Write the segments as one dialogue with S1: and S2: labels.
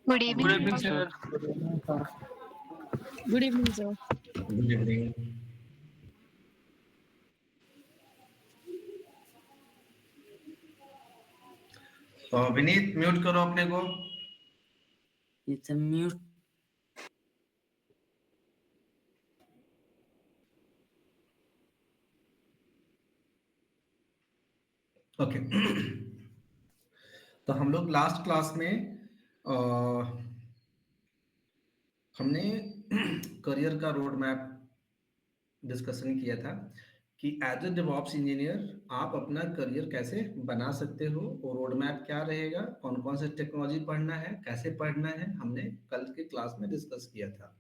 S1: Good
S2: Good
S1: evening,
S2: evening,
S1: sir.
S2: sir.
S3: Good evening, sir.
S4: Good evening. Vineet mute करो अपने को।
S5: It's a mute.
S4: Okay तो हम लोग लास्ट क्लास में हमने करियर का रोड मैप डिस्कशन किया था कि एज ए डेवऑप्स इंजीनियर आप अपना करियर कैसे बना सकते हो और रोड मैप क्या रहेगा, कौन कौन से टेक्नोलॉजी पढ़ना है, कैसे पढ़ना है, हमने कल के क्लास में डिस्कस किया था।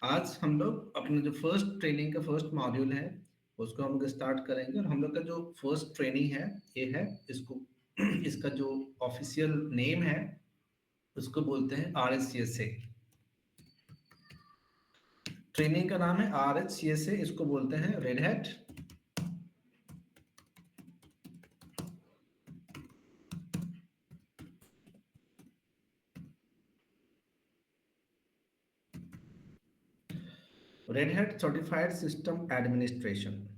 S4: आज हम लोग अपने जो फर्स्ट ट्रेनिंग का फर्स्ट मॉड्यूल है उसको हम लोग स्टार्ट करेंगे और हम लोग का जो फर्स्ट ट्रेनिंग है ये है, इसको इसका जो ऑफिशियल नेम है उसको बोलते हैं RHCSA। ट्रेनिंग का नाम है RHCSA, इसको बोलते हैं red Hat certified system administration.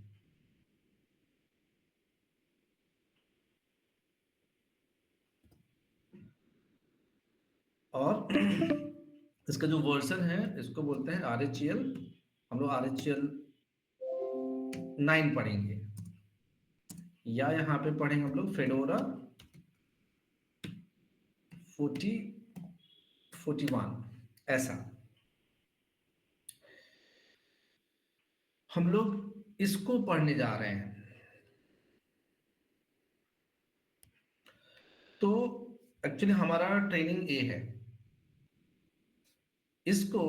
S4: और इसका जो वर्जन है इसको बोलते हैं RHEL। हम लोग RHEL 9 पढ़ेंगे या यहाँ पे पढ़ेंगे हम लोग फेडोरा 41 ऐसा। हम लोग इसको पढ़ने जा रहे हैं। तो एक्चुअली हमारा ट्रेनिंग ए है, इसको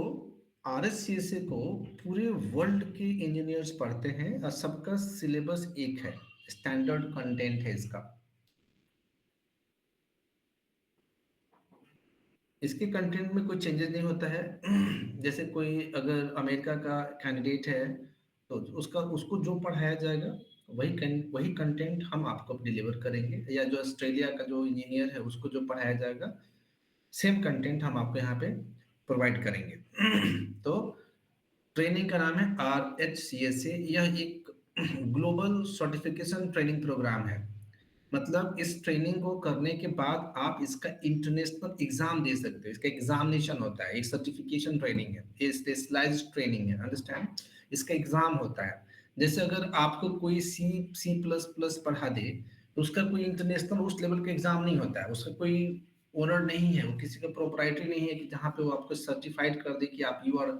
S4: RHCSA को पूरे वर्ल्ड के इंजीनियर्स पढ़ते हैं और सबका सिलेबस एक है, स्टैंडर्ड कंटेंट है इसका। इसके कंटेंट में कोई चेंजेस नहीं होता है। जैसे कोई अगर अमेरिका का कैंडिडेट है तो उसका उसको जो पढ़ाया जाएगा वही कंटेंट हम आपको डिलीवर करेंगे, या जो ऑस्ट्रेलिया का जो इंजीनियर है उसको जो पढ़ाया जाएगा सेम कंटेंट हम आपको यहाँ पे प्रोवाइड करेंगे। तो ट्रेनिंग का नाम है RHCSA। यह एक ग्लोबल सर्टिफिकेशन ट्रेनिंग प्रोग्राम है। मतलब इस ट्रेनिंग को करने के बाद आप इसका इंटरनेशनल एग्जाम दे सकते हो। इसका एग्जामिनेशन होता है, एक सर्टिफिकेशन ट्रेनिंग है, ये स्पेशलाइज्ड ट्रेनिंग है, अंडरस्टैंड। इसका एग्जाम होता है। जैसे अगर आपको कोई C++ पढ़ा दे तो उसका कोई इंटरनेशनल उस लेवल का एग्जाम नहीं होता है, उसका कोई ओनर नहीं है, वो किसी का प्रोप्राइटरी नहीं है कि जहाँ पे वो आपको सर्टिफाइड कर दे कि आप यू आर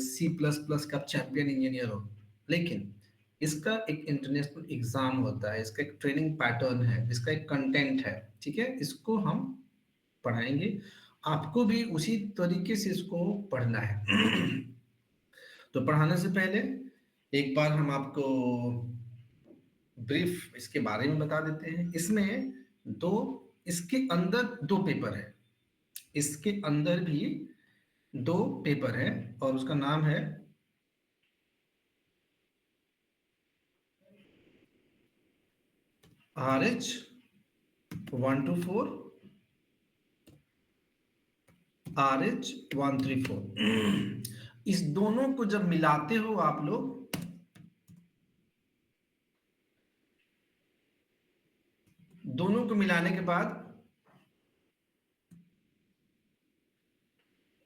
S4: C++ का चैंपियन इंजीनियर हो। लेकिन इसका एक इंटरनेशनल एग्जाम होता है, इसका एक ट्रेनिंग पैटर्न है, इसका एक कंटेंट है, ठीक है। इसको हम पढ़ाएंगे, आपको भी उसी तरीके से इसको पढ़ना है। तो पढ़ाने से पहले एक बार हम आपको ब्रीफ इसके बारे में बता देते हैं। इसमें दो इसके अंदर दो पेपर है, इसके अंदर भी दो पेपर है और उसका नाम है RH124, RH134। इस दोनों को जब मिलाते हो आप लोग, दोनों को मिलाने के बाद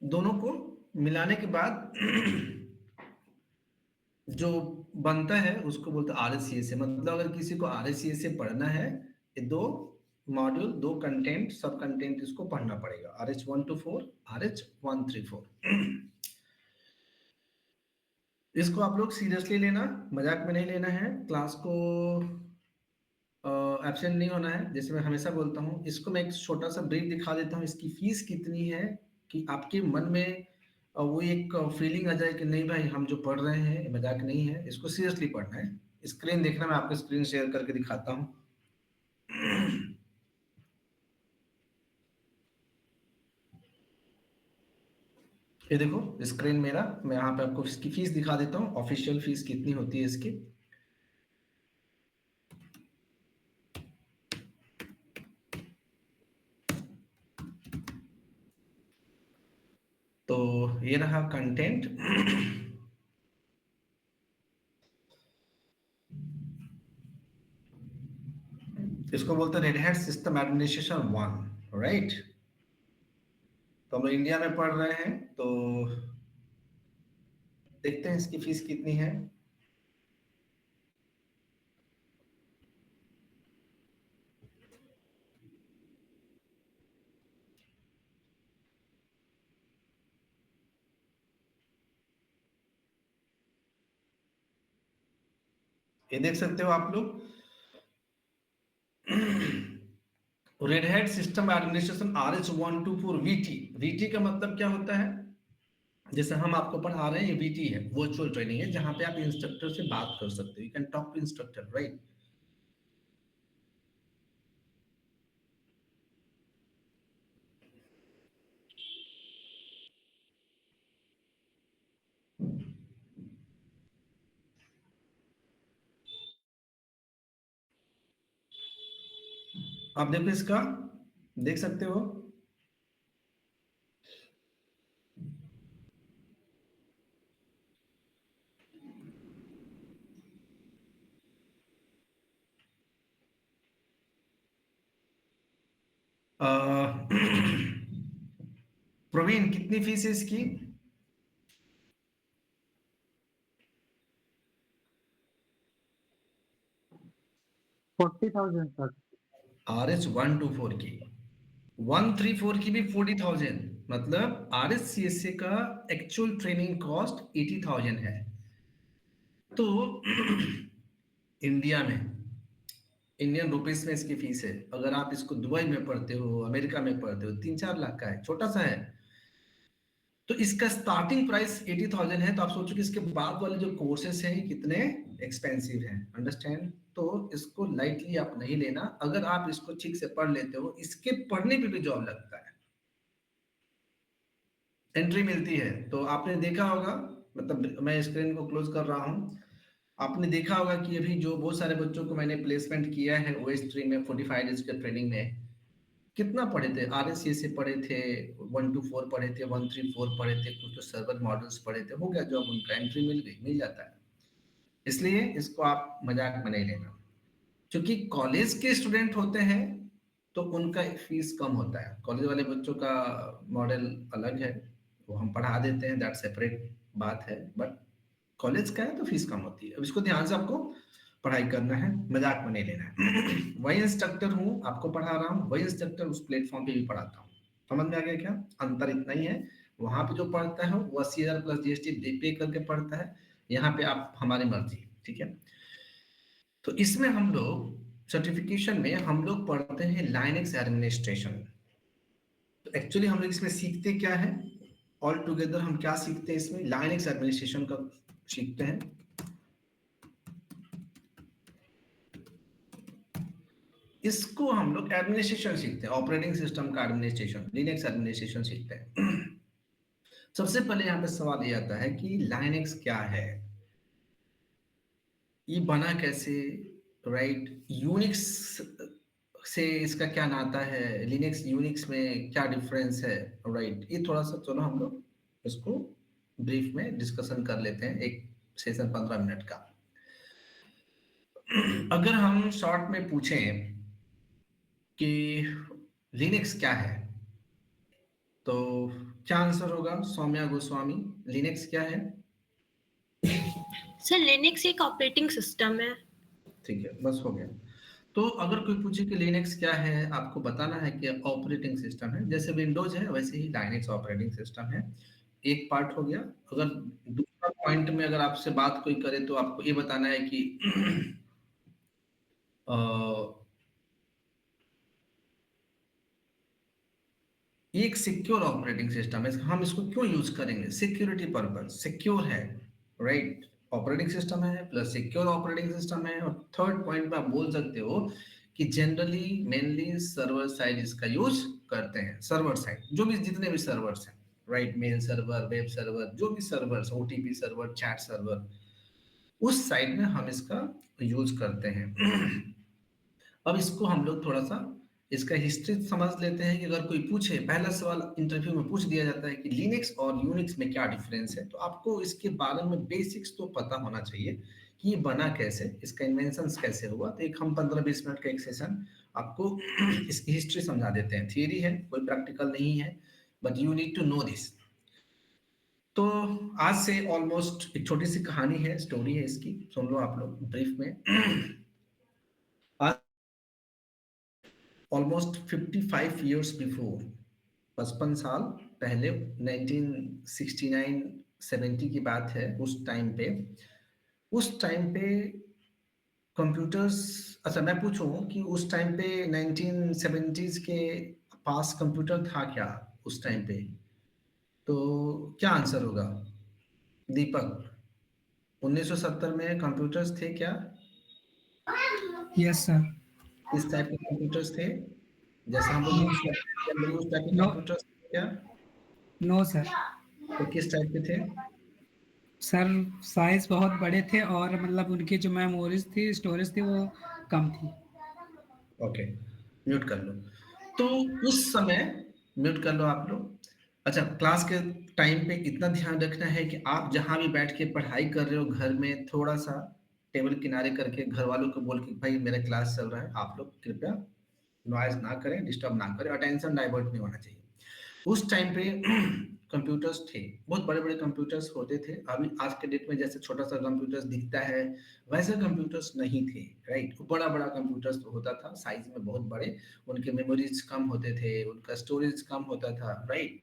S4: दोनों को मिलाने के बाद जो बनता है उसको बोलते हैं RHCSA। मतलब अगर किसी को RHCSA पढ़ना है, ये दो मॉड्यूल, दो कंटेंट, सब कंटेंट इसको पढ़ना पड़ेगा, RH124, RH134। इसको आप लोग सीरियसली लेना, मजाक में नहीं लेना है। क्लास को एब्सेंट नहीं होना है, जैसे मैं हमेशा बोलता हूँ। इसको मैं एक छोटा सा ब्रीफ दिखा देता हूँ, इसकी फीस कितनी है, कि आपके मन में वो एक फीलिंग आ जाए कि नहीं भाई हम जो पढ़ रहे हैं मजाक नहीं है, इसको सीरियसली पढ़ना है। स्क्रीन देखना, मैं आपको स्क्रीन शेयर करके दिखाता हूँ। ये देखो स्क्रीन मेरा, मैं यहाँ पे आपको इसकी फीस दिखा देता हूँ, ऑफिशियल फीस कितनी होती है इसकी। ये रहा कंटेंट। इसको बोलते हैं red hat system administration 1, right. तो हम लोग इंडिया में पढ़ रहे हैं, तो देखते हैं इसकी फीस कितनी है। ये देख सकते हो आप लोग, red hat system administration RS124 VT। VT का मतलब क्या होता है? जैसे हम आपको पढ़ा रहे हैं, ये VT है, वर्चुअल ट्रेनिंग है, जहां पे आप इंस्ट्रक्टर से बात कर सकते हो, you can talk to instructor, right. आप देखो इसका, देख सकते हो। प्रवीण, कितनी फीस है इसकी?
S5: 40,000 सर।
S4: RS124 की, 134 की भी 40,000, मतलब RSCSA का एक्चुअल ट्रेनिंग कॉस्ट 80,000 है। तो इंडिया में, इंडियन रुपीस में इसकी फीस है। अगर आप इसको दुबई में पढ़ते हो, अमेरिका में पढ़ते हो, 3-4 लाख का है, छोटा सा है। तो इसका स्टार्टिंग प्राइस 80,000 है। तो आप सोचो कि इसके बाद वाले जो कोर्सेस हैं कितने एक्सपेंसिव हैं, अंडरस्टैंड। तो इसको लाइटली आप नहीं लेना। अगर आप इसको ठीक से पढ़ लेते हो, इसके पढ़ने पे भी जॉब लगता है, एंट्री मिलती है। तो आपने देखा होगा, मतलब मैं स्क्रीन को क्लोज कर रहा हूँ। आपने देखा होगा कि अभी जो बहुत सारे बच्चों को मैंने प्लेसमेंट किया है OS3 में 45 डेज के ट्रेनिंग में, कितना पढ़े थे? RSC से पढ़े थे, 124 पढ़े थे, 134 पढ़े थे, कुछ तो सर्वर मॉडल्स पढ़े थे, हो गया जॉब, उनका एंट्री मिल गई, मिल जाता है। इसलिए इसको आप मजाक में नहीं लेना। क्योंकि कॉलेज के स्टूडेंट होते हैं तो उनका फीस कम होता है। कॉलेज वाले बच्चों का मॉडल अलग है, वो हम पढ़ा देते हैं, दैट सेपरेट बात है। बट कॉलेज का है तो फीस कम होती है। अब इसको ध्यान से आपको पढ़ाई करना है, मजाक में नहीं लेना है। वही इंस्ट्रक्टर हूँ, आपको पढ़ा रहा हूँ, वही इंस्ट्रक्टर उस प्लेटफॉर्म पे भी पढ़ाता हूँ। समझ में आ गया क्या? अंतर इतना ही है, वहां पे जो पढ़ता है वो 80,000 प्लस GST पे करके पढ़ता है, यहाँ पे आप हमारी मर्जी, ठीक है। तो इसमें हम लोग सर्टिफिकेशन में हम लोग पढ़ते हैं लाइनक्स एडमिनिस्ट्रेशन। तो एक्चुअली हम लोग इसमें सीखते क्या है, ऑल टुगेदर हम क्या सीखते हैं इसमें? लाइनक्स एडमिनिस्ट्रेशन का सीखते हैं। इसको हम लोग एडमिनिस्ट्रेशन सीखते हैं, ऑपरेटिंग सिस्टम का एडमिनिस्ट्रेशन, लिनक्स एडमिनिस्ट्रेशन सीखते हैं। सबसे पहले यहाँ पे सवाल ये आता है कि लाइनक्स क्या है, ये बना कैसे, राइट। यूनिक्स से इसका क्या नाता है, लिनक्स यूनिक्स में क्या डिफरेंस है, राइट। ये थोड़ा सा चलो हम लोग इसको ब्रीफ में डिस्कशन कर लेते हैं, एक सेशन 15 मिनट का। अगर हम शॉर्ट में पूछें कि लिनक्स क्या है, तो क्या आंसर होगा सौम्या गोस्वामी? लिनक्स क्या है?
S1: सर लिनक्स एक ऑपरेटिंग सिस्टम है।
S4: ठीक है, बस हो गया। तो अगर कोई पूछे कि लिनक्स क्या है, आपको बताना है कि ऑपरेटिंग सिस्टम है, जैसे विंडोज है वैसे ही लाइनक्स ऑपरेटिंग सिस्टम है। एक पार्ट हो गया। अगर दूसरा पॉइंट में अगर आपसे बात कोई करे तो आपको ये बताना है कि अ, ये एक सिक्योर ऑपरेटिंग सिस्टम है। हम इसको क्यों यूज करेंगे? सिक्योरिटी पर्पज, सिक्योर है, राइट। ऑपरेटिंग सिस्टम है प्लस सिक्योर ऑपरेटिंग सिस्टम है। और थर्ड पॉइंट में आप बोल सकते हो कि जनरली मेनली सर्वर साइड इसका यूज करते हैं। सर्वर साइड जो भी जितने भी सर्वर्स हैं, right, mail server, web server, जो भी servers, OTP server, chat server, उस साइड में हम इसका यूज करते हैं। अब इसको हम लोग थोड़ा सा इसका हिस्ट्री समझ लेते हैं कि अगर कोई पूछे, पहला सवाल इंटरव्यू में पूछ दिया जाता है कि लिनक्स और यूनिक्स में क्या डिफरेंस है, तो आपको इसके बारे में बेसिक्स तो पता होना चाहिए कि ये बना कैसे, इसका इन्वेंशन कैसे हुआ। तो एक हम 15-20 मिनट का एक सेशन आपको इसकी हिस्ट्री समझा देते हैं। थियरी है, कोई प्रैक्टिकल नहीं है, but you need to know this. तो आज से ऑलमोस्ट एक छोटी सी कहानी है, स्टोरी है इसकी, सुन लो आप लोग ब्रीफ में। आज ऑलमोस्ट 55 years बिफोर, 55 साल पहले, 1969-70 की बात है। उस टाइम पे कंप्यूटर्स, अच्छा मैं पूछूं कि उस टाइम पे 1970s के पास कंप्यूटर था क्या उस टाइम पे? तो क्या आंसर होगा दीपक? 1970 में कंप्यूटर्स थे क्या?
S2: Yes sir.
S4: इस टाइप के कंप्यूटर्स थे जैसा हम लोग यूज करते हैं, उस टाइप के
S2: नो
S4: कंप्यूटर्स थे क्या?
S2: No sir.
S4: तो किस टाइप के थे?
S2: सर साइज बहुत बड़े थे और मतलब उनकी जो मेमोरीज थी, स्टोरेज थी, वो कम थी।
S4: ओके, म्यूट कर लो। तो उस समय, म्यूट कर लो आप लोग। अच्छा, क्लास के टाइम पे इतना ध्यान रखना है कि आप जहां भी बैठ के पढ़ाई कर रहे हो घर में, थोड़ा सा टेबल किनारे करके घर वालों को बोल के, भाई मेरा क्लास चल रहा है, आप लोग कृपया नॉइज ना करें, डिस्टर्ब ना करें, अटेंशन डाइवर्ट नहीं होना चाहिए। उस टाइम पे कंप्यूटर्स थे, बहुत बड़े बड़े कंप्यूटर्स होते थे। अभी आज के डेट में जैसे छोटा सा कंप्यूटर्स दिखता है, वैसे कंप्यूटर्स नहीं थे, राइट। बड़ा बड़ा कंप्यूटर्स होता था, साइज में बहुत बड़े, उनके मेमोरीज कम होते थे, उनका स्टोरेज कम होता था, राइट।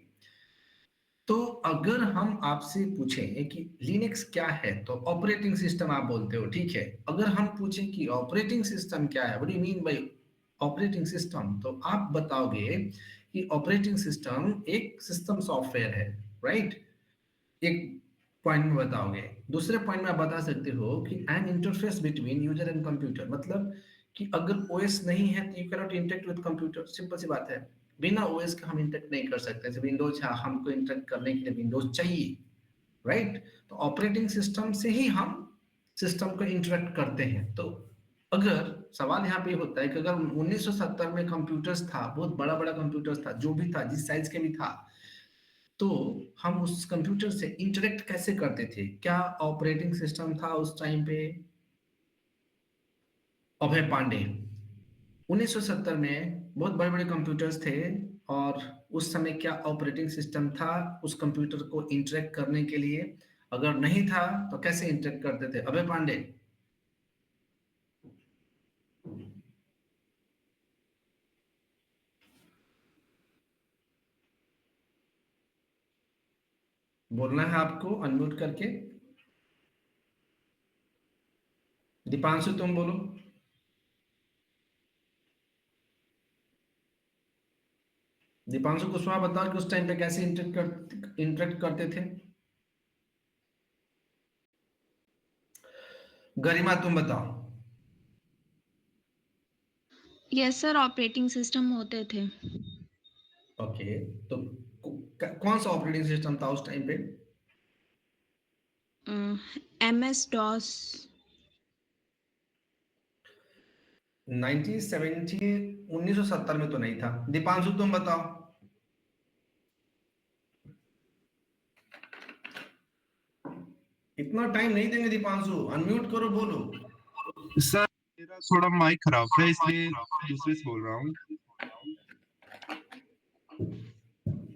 S4: तो अगर हम आपसे पूछें कि लिनक्स क्या है, तो ऑपरेटिंग सिस्टम आप बोलते हो, ठीक है। अगर हम पूछें कि ऑपरेटिंग सिस्टम क्या है, what do you mean by operating system, तो आप बताओगे कि ऑपरेटिंग सिस्टम एक सिस्टम सॉफ्टवेयर है, राइट। एक पॉइंट में बताओगे। दूसरे पॉइंट में आप बता सकते हो कि an interface between user and computer, मतलब कि अगर ओएस नहीं है तो you can not interact with computer, simple सी बात है। बिना ओएस के हम इंटरेक्ट नहीं कर सकते। जैसे विंडोज है, हमको इंटरेक्ट करने के लिए विंडोज चाहिए, राइट। तो ऑपरेटिंग सिस्टम से ही हम सिस्टम को इंटरेक्ट करते हैं। तो अगर सवाल यहाँ पे होता है कि अगर 1970 में कंप्यूटर्स था, बहुत बड़ा बड़ा कंप्यूटर्स था, जो भी था, जिस साइज के भी था, तो हम उस कंप्यूटर से इंटरेक्ट कैसे करते थे? क्या ऑपरेटिंग सिस्टम था उस टाइम पे? अभय पांडे, 1970 में बहुत बड़े बड़े कंप्यूटर्स थे, और उस समय क्या ऑपरेटिंग सिस्टम था उस कंप्यूटर को इंटरेक्ट करने के लिए? अगर नहीं था तो कैसे इंटरेक्ट करते थे अभय पांडे? बोलना है आपको अनम्यूट करके। दीपांशु तुम बोलो। दीपांशु कुशवाहा बताओ कि उस टाइम पे कैसे इंटरेक्ट करते थे। गरिमा तुम बताओ।
S3: यस सर, ऑपरेटिंग सिस्टम होते थे।
S4: ओके, तो कौन सा ऑपरेटिंग सिस्टम था उस टाइम पे?
S3: MS DOS.
S4: 1970, 1970 में तो नहीं था। दीपांशु तुम बताओ। इतना टाइम नहीं देंगे दीपांशु, अनम्यूट करो, बोलो।
S6: सर मेरा थोड़ा माइक खराब है इसलिए दूसरे से बोल रहा हूँ।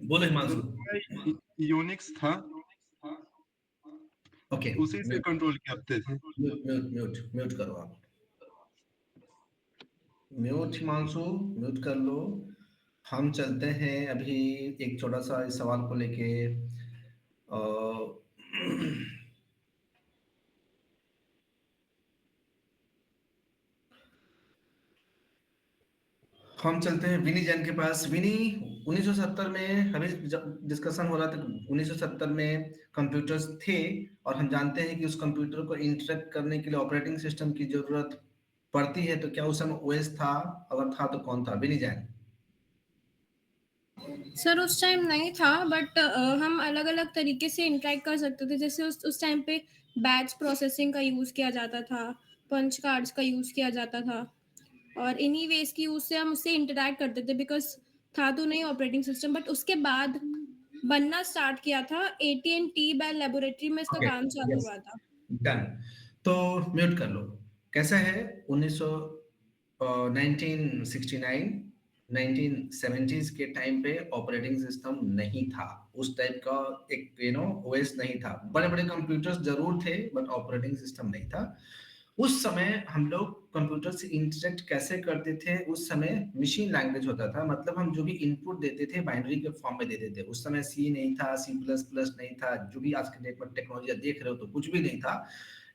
S4: बोलो हिमांशु।
S6: यूनिक्स था,
S4: ओके,
S6: उसी से कंट्रोल करते थे।
S4: म्यूट म्यूट म्यूट म्यूट करो आप। म्यूट हिमांशु, म्यूट कर लो। हम चलते हैं अभी एक छोटा सा इस सवाल को लेके। अ, हम चलते हैं विनी जैन के पास। विनी, 1970 में हमें डिस्कशन हो रहा था, 1970 में कंप्यूटर्स थे, और हम जानते हैं कि उस कंप्यूटर को इंटरेक्ट करने के लिए ऑपरेटिंग सिस्टम की जरूरत पड़ती है। तो क्या उस समय ओएस था? अगर था तो कौन था? विनी जैन।
S1: सर उस टाइम नहीं था, बट हम अलग अलग तरीके से इंटरेक्ट कर सकते थे। जैसे उस टाइम पे बैच प्रोसेसिंग का यूज़ किया जाता था, पंच कार्ड्स का यूज़ किया जाता था। और इन्हीं वेज की यूज से हम उससे इंटरैक्ट करते थे, बिकॉज था तो नहीं ऑपरेटिंग सिस्टम। बट उसके बाद बनना स्टार्ट किया था AT&T बेल लेबोरेटरी में, इसका
S4: ओके,
S1: काम चालू
S4: यस,
S1: हुआ था।
S4: डन। तो म्यूट कर लो। कैसा है 1969 1970s के टाइम पे ऑपरेटिंग सिस्टम नहीं था, उस टाइप का एक ओएस नहीं था। बड़े बड़े कंप्यूटर्स जरूर थे बट ऑपरेटिंग सिस्टम नहीं था। उस समय हम लोग कंप्यूटर से इंटरेक्ट कैसे करते थे? उस समय मशीन लैंग्वेज होता था, मतलब हम जो भी इनपुट देते थे बाइनरी के फॉर्म में देते थे। उस समय सी नहीं था, C++ नहीं था, जो भी आज के डेट में टेक्नोलॉजी देख रहे हो तो कुछ भी नहीं था,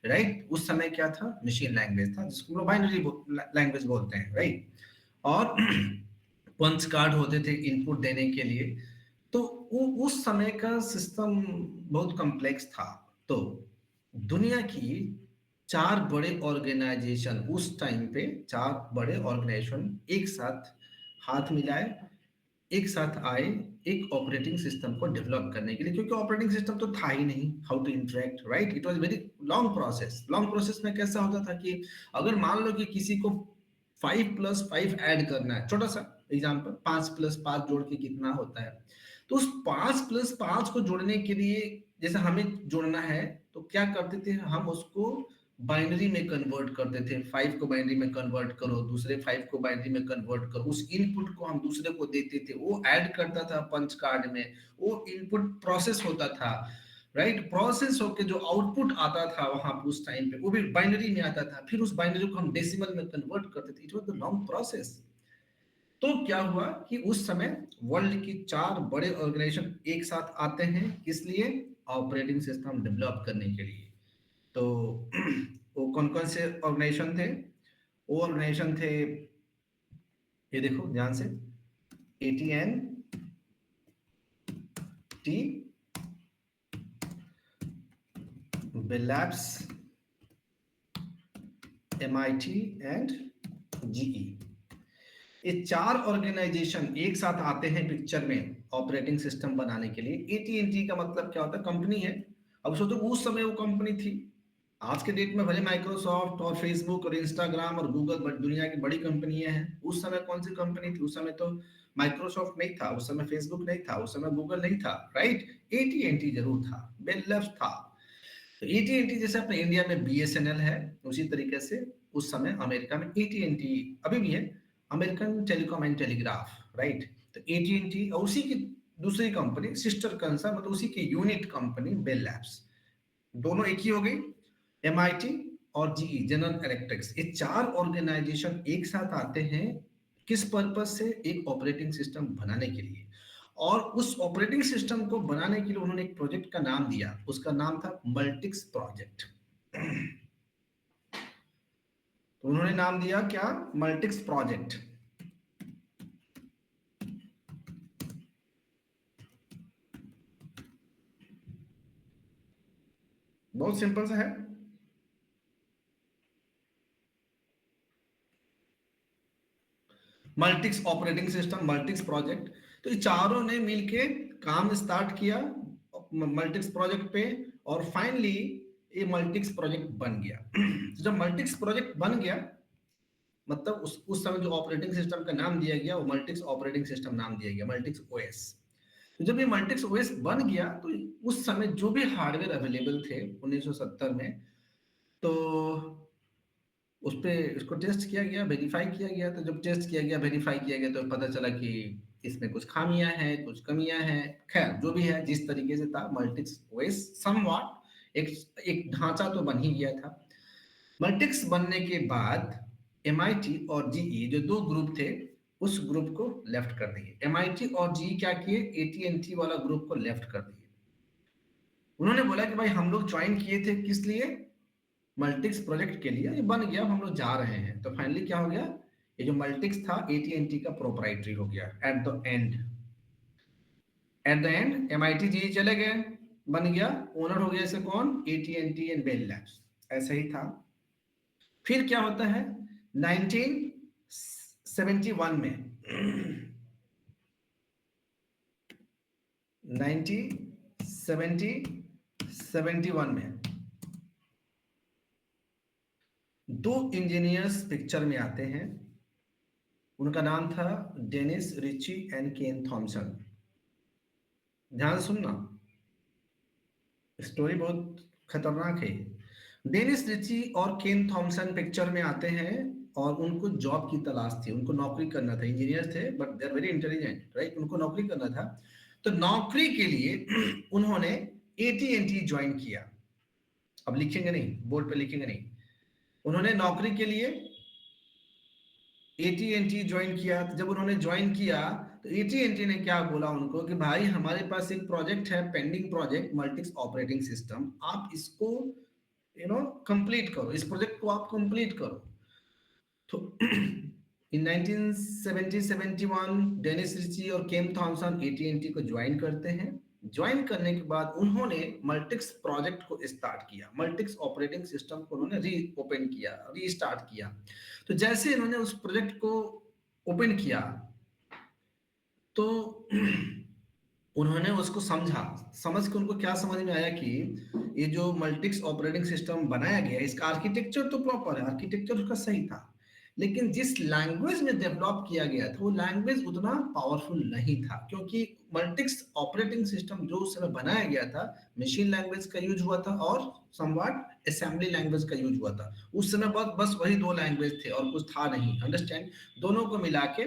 S4: राइट? उस समय क्या था? मशीन लैंग्वेज था, जिसको लोग बाइनरी लैंग्वेज बोलते हैं, राइट? और पंच कार्ड होते थे इनपुट देने के लिए। तो उस समय का सिस्टम बहुत कॉम्प्लेक्स था। तो दुनिया की 4 बड़े ऑर्गेनाइजेशन, उस टाइम पे 4 बड़े ऑर्गेनाइजेशन एक साथ हाथ मिलाए, एक साथ आए एक ऑपरेटिंग सिस्टम को डेवलप करने के लिए, क्योंकि ऑपरेटिंग सिस्टम तो था ही नहीं, how to interact, right? It was very long process. Long process में कैसा होता था कि अगर मान लो कि किसी को 5+5 ऐड करना है, छोटा सा एग्जांपल, 5+5 जोड़ के कितना होता है, तो उस 5+5 को जोड़ने के लिए जैसे हमें जोड़ना है तो क्या करते थे हम? उसको बाइनरी में कन्वर्ट करते थे। 5 को बाइनरी में कन्वर्ट करो, दूसरे 5 को बाइनरी में कन्वर्ट करो, उस इनपुट को हम दूसरे को देते थे, वो ऐड करता था पंच कार्ड में, वो इनपुट प्रोसेस होता था, राइट? प्रोसेस होके जो आउटपुट आता था वहां पे उस टाइम पे वो भी बाइनरी में आता था, फिर उस बाइनरी को हम डेसिमल में कन्वर्ट करते थे। It was the long process. तो क्या हुआ कि उस समय वर्ल्ड की 4 बड़े ऑर्गेनाइजेशन एक साथ आते हैं, किस लिए? ऑपरेटिंग सिस्टम डेवलप करने के लिए। तो वो कौन कौन से ऑर्गेनाइजेशन थे? वो ऑर्गेनाइजेशन थे, ये देखो ध्यान से, AT&T, Bell Labs, MIT and GE। ये 4 ऑर्गेनाइजेशन एक साथ आते हैं पिक्चर में ऑपरेटिंग सिस्टम बनाने के लिए। AT&T का मतलब क्या होता है? कंपनी है। अब सोचो उस समय वो कंपनी थी। आज के डेट में भले माइक्रोसॉफ्ट और फेसबुक और इंस्टाग्राम और गूगल दुनिया की बड़ी कंपनियां हैं, उस समय कौन सी कंपनी थी? उस समय तो माइक्रोसॉफ्ट नहीं था, उस समय फेसबुक नहीं था, उस समय गूगल नहीं था, राइट? AT&T जरूर था, बेल लैब्स था। तो AT&T जैसे अपने इंडिया में BSNL है, उसी तरीके से उस समय अमेरिका में AT&T अभी भी है, American telecom and telegraph, right? तो AT&T और उसी की दूसरी कंपनी सिस्टर कंसर्न, मतलब उसी की यूनिट कंपनी बेल लैब्स, दोनों एक ही हो गई। MIT और GE, जनरल इलेक्ट्रिक्स, ये 4 ऑर्गेनाइजेशन एक साथ आते हैं किस पर्पज से? एक ऑपरेटिंग सिस्टम बनाने के लिए। और उस ऑपरेटिंग सिस्टम को बनाने के लिए उन्होंने एक प्रोजेक्ट का नाम दिया, उसका नाम था मल्टिक्स प्रोजेक्ट। तो उन्होंने नाम दिया क्या? Multics project. बहुत सिंपल सा है। Multics operating system, Multics project. तो ये चारों ने मिलके काम स्टार्ट किया मल्टिक्स प्रोजेक्ट पे, और फाइनली ये मल्टिक्स प्रोजेक्ट बन गया। तो जब मल्टिक्स प्रोजेक्ट बन गया, मतलब उस समय जो ऑपरेटिंग सिस्टम का नाम दिया गया वो मल्टिक्स ऑपरेटिंग सिस्टम नाम दिया गया, मल्टिक्स ओएस। तो जब ये मल्टिक्स ओएस बन गया तो उस समय जो भी हार्डवेयर अवेलेबल थे 1970 में, तो उस पे इसको टेस्ट किया गया, वेरीफाई किया गया। तो जब टेस्ट किया गया, वेरीफाई किया गया, तो पता चला कि इसमें कुछ खामियां हैं, कुछ कमियां हैं। खैर जो भी है, जिस तरीके से था मल्टिक्स ओएस समवॉट एक ढांचा तो बन ही गया था। मल्टिक्स बनने के बाद MIT और GE जो 2 ग्रुप थे, उस ग्रुप को लेफ्ट कर दिए। MIT और GE क्या किए? AT&T वाला ग्रुप को लेफ्ट कर दिए। उन्होंने बोला कि भाई हम लोग ज्वाइन किए थे किस लिए? मल्टिक्स प्रोजेक्ट के लिए, ये बन गया, हम लोग जा रहे हैं। तो फाइनली क्या हो गया? ये जो मल्टिक्स था AT&T का प्रोप्राइटरी हो गया at the end. At the end MIT GE चले गए, बन गया, ओनर हो गया इसे कौन? AT&T and Bell labs. ऐसा ही था। फिर क्या होता है 1971 में 1971 में 2 इंजीनियर्स पिक्चर में आते हैं। उनका नाम था Dennis Ritchie and Ken Thompson. ध्यान से सुनना, स्टोरी बहुत खतरनाक है। डेनिस रिची और केन थॉमसन पिक्चर में आते हैं और उनको जॉब की तलाश थी, उनको नौकरी करना था। इंजीनियर थे but they are very intelligent, right? उनको नौकरी करना था। तो नौकरी के लिए उन्होंने एटी&टी ज्वाइन किया। अब लिखेंगे नहीं, बोर्ड पे लिखेंगे नहीं। उन्होंने नौकरी के लिए एटी&टी ज्वाइन किया। जब उन्होंने ज्वाइन किया तो एटी&टी ने क्या बोला उनको कि भाई हमारे पास एक प्रोजेक्ट है, pending project, Multics operating system, आप इसको कंप्लीट करो, इस प्रोजेक्ट को आप कंप्लीट करो। तो इन 1970-71 डेनिस रिची और केन थॉमसन एटी&टी को ज्वाइन करते हैं। ज्वाइन करने के बाद उन्होंने मल्टिक्स प्रोजेक्ट को स्टार्ट किया, मल्टिक्स ऑपरेटिंग सिस्टम को उन्होंने रीओपन किया, रीस्टार्ट किया। तो जैसे इन्होंने उस प्रोजेक्ट को ओपन किया तो उन्होंने उसको समझ के उनको क्या समझ में आया कि ये जो मल्टिक्स ऑपरेटिंग सिस्टम बनाया गया, इसका आर्किटेक्चर तो प्रॉपर है, आर्किटेक्चर उसका सही था, लेकिन जिस लैंग्वेज में डेवलप किया गया था वो लैंग्वेज उतना पावरफुल नहीं था। क्योंकि मल्टिक्स ऑपरेटिंग सिस्टम जो उस समय बनाया गया था, मशीन लैंग्वेज का यूज हुआ था और समवॉट असेंबली लैंग्वेज का यूज हुआ था। उस समय बस वही दो लैंग्वेज थे और कुछ था नहीं, अंडरस्टैंड? दोनों को मिला के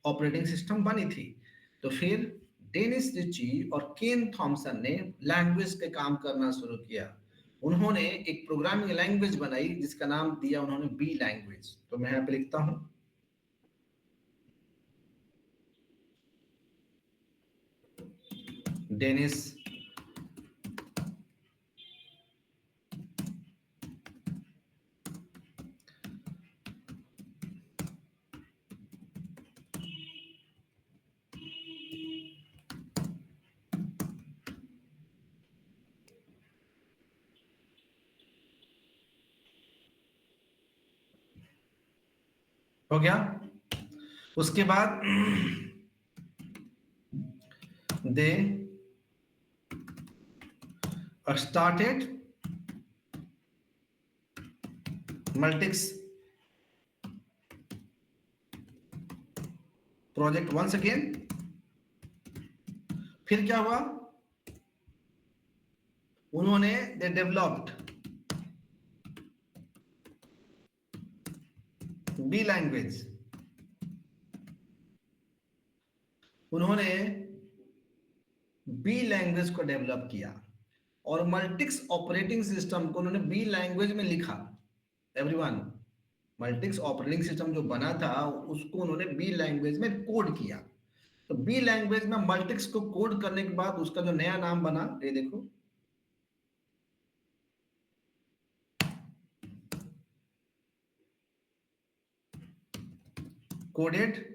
S4: ऑपरेटिंग सिस्टम बनी थी। तो फिर डेनिस रिची और केन थॉमसन ने लैंग्वेज पे काम करना शुरू किया। उन्होंने एक प्रोग्रामिंग लैंग्वेज बनाई जिसका नाम दिया उन्होंने बी लैंग्वेज। तो मैं यहाँ पे लिखता हूं डेनिस हो गया। उसके बाद they started Multics project once again. फिर क्या हुआ, उन्होंने दे डेवलप्ड बी लैंग्वेज। उन्होंने बी लैंग्वेज को डेवलप किया और मल्टिक्स ऑपरेटिंग सिस्टम को उन्होंने बी लैंग्वेज में लिखा। एवरीवन, मल्टिक्स ऑपरेटिंग सिस्टम जो बना था उसको उन्होंने बी लैंग्वेज में कोड किया। तो बी लैंग्वेज में मल्टिक्स को कोड करने के बाद उसका जो नया नाम बना, ये देखो, coded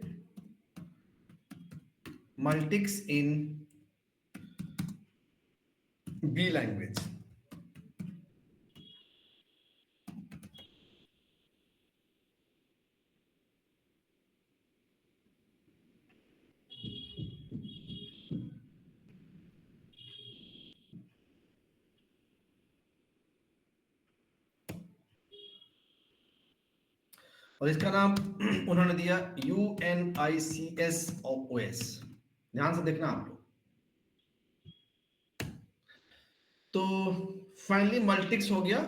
S4: Multics in B language. और इसका नाम उन्होंने दिया UNICS OS। ध्यान से देखना आप लोग। तो फाइनली मल्टिक्स हो गया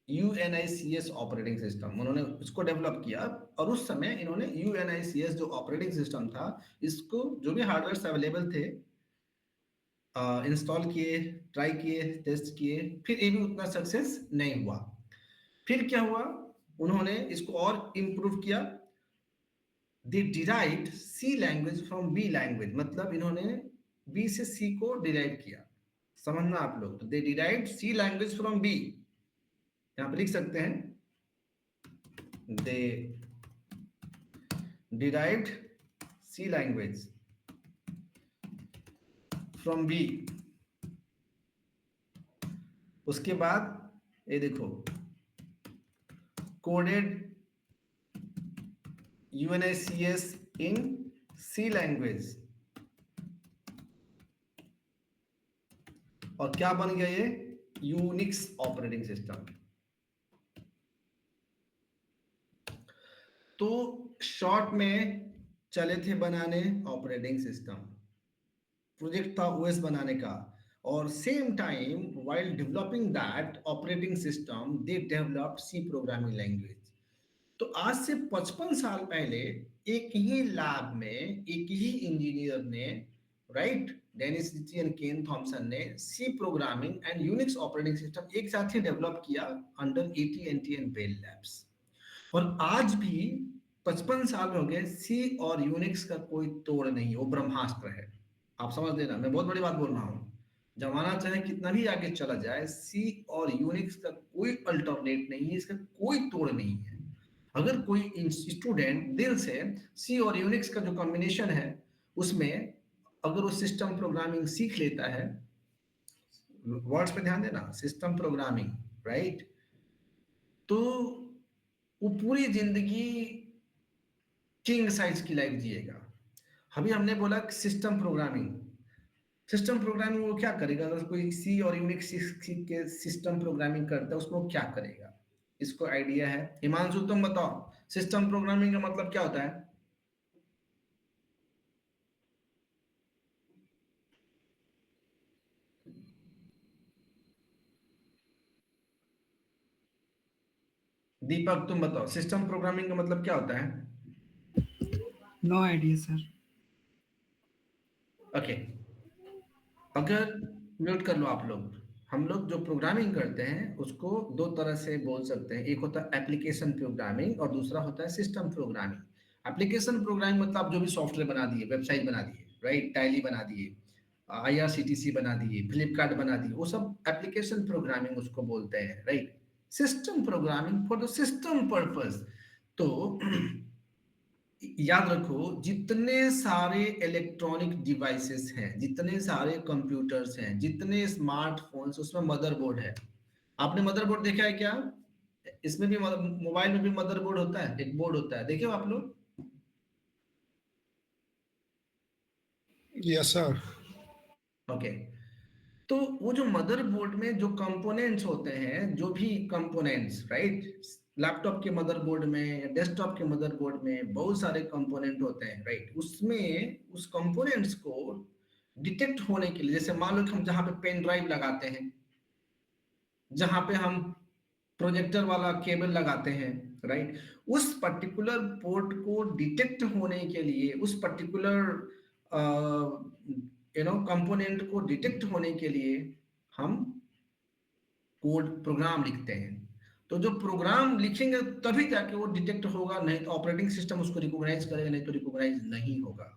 S4: UNICS ऑपरेटिंग सिस्टम, उन्होंने इसको डेवलप किया। और उस समय इन्होंने UNICS जो ऑपरेटिंग सिस्टम था, इसको जो भी हार्डवेयर अवेलेबल थे इंस्टॉल किए, ट्राई किए, टेस्ट किए, फिर ये भी उतना सक्सेस नहीं हुआ। फिर क्या हुआ, उन्होंने इसको और इंप्रूव किया। They derived C language from B language, मतलब इन्होंने बी से सी को डिराइव किया। समझना आप लोग। तो they derived C language from B, यहां पे लिख सकते हैं they derived C language from B. उसके बाद ये देखो, coded UNICS in C language. और क्या बन गया ये, यूनिक्स ऑपरेटिंग सिस्टम। तो शॉर्ट में चले थे बनाने ऑपरेटिंग सिस्टम, प्रोजेक्ट था ओएस बनाने का, और same time while developing that operating system they developed C programming language. तो आज से 55 साल पहले एक ही लैब में एक ही इंजीनियर ने, right, Dennis Ritchie and Ken Thompson ने C programming and Unix operating system एक साथ ही डेवलप किया under AT&T and Bell Labs. और आज भी 55 साल हो गए, सी और यूनिक्स का कोई तोड़ नहीं, वो ब्रह्मास्त्र है। आप समझ लेना, मैं बहुत बड़ी बात बोल रहा हूँ। जमाना चाहे कितना भी आगे चला जाए, सी और यूनिक्स का कोई अल्टरनेट नहीं है, इसका कोई तोड़ नहीं है। अगर कोई स्टूडेंट दिल से सी और यूनिक्स का जो कॉम्बिनेशन है उसमें अगर वो सिस्टम प्रोग्रामिंग सीख लेता है, वर्ड्स पे ध्यान देना, सिस्टम प्रोग्रामिंग, राइट, तो वो पूरी जिंदगी किंग साइज की लाइफ जिएगा। अभी हमने बोला सिस्टम प्रोग्रामिंग, सिस्टम प्रोग्रामिंग वो क्या करेगा? अगर कोई सी और यूनिक्स सीख के सिस्टम प्रोग्रामिंग करता है उसको क्या करेगा? इसको आइडिया है? हिमांशु तुम बताओ, सिस्टम प्रोग्रामिंग का मतलब क्या होता है? दीपक तुम बताओ, सिस्टम प्रोग्रामिंग का मतलब क्या होता है?
S2: No idea sir.
S4: ओके, अगर म्यूट कर लो आप लोग। हम लोग जो प्रोग्रामिंग करते हैं उसको दो तरह से बोल सकते हैं, एक होता है एप्लीकेशन प्रोग्रामिंग और दूसरा होता है सिस्टम प्रोग्रामिंग। एप्लीकेशन प्रोग्रामिंग मतलब जो भी सॉफ्टवेयर बना दिए, वेबसाइट बना दिए, राइट, टैली बना दिए, IRCTC बना दिए, फ्लिपकार्ट बना दिए, वो सब एप्लीकेशन प्रोग्रामिंग उसको बोलते हैं, right. System programming for the system purpose. तो याद रखो, जितने सारे इलेक्ट्रॉनिक डिवाइसेस हैं, जितने सारे कंप्यूटर्स हैं, जितने स्मार्टफोन्स, उसमें मदरबोर्ड है। आपने मदरबोर्ड देखा है क्या? इसमें भी मोबाइल में भी मदरबोर्ड होता है, एक बोर्ड होता है, देखे हो आप लोग?
S6: Yes sir.
S4: ओके, तो वो जो मदरबोर्ड में जो कंपोनेंट्स होते हैं, जो भी कंपोनेंट्स, राइट, लैपटॉप के मदरबोर्ड में या डेस्कटॉप के मदरबोर्ड में बहुत सारे कंपोनेंट होते हैं, राइट। उसमें उस कंपोनेंट्स को डिटेक्ट होने के लिए, जैसे मान लो कि हम जहाँ पे पेन ड्राइव लगाते हैं, जहाँ पे हम प्रोजेक्टर वाला केबल लगाते हैं, राइट, उस पर्टिकुलर पोर्ट को डिटेक्ट होने के लिए, उस पर्टिकुलर कंपोनेंट को डिटेक्ट होने के लिए हम कोड प्रोग्राम लिखते हैं। तो जो प्रोग्राम लिखेंगे तभी जाके वो डिटेक्ट होगा, नहीं तो ऑपरेटिंग सिस्टम उसको रिकॉग्नाइज करेगा, नहीं तो रिकॉग्नाइज नहीं होगा।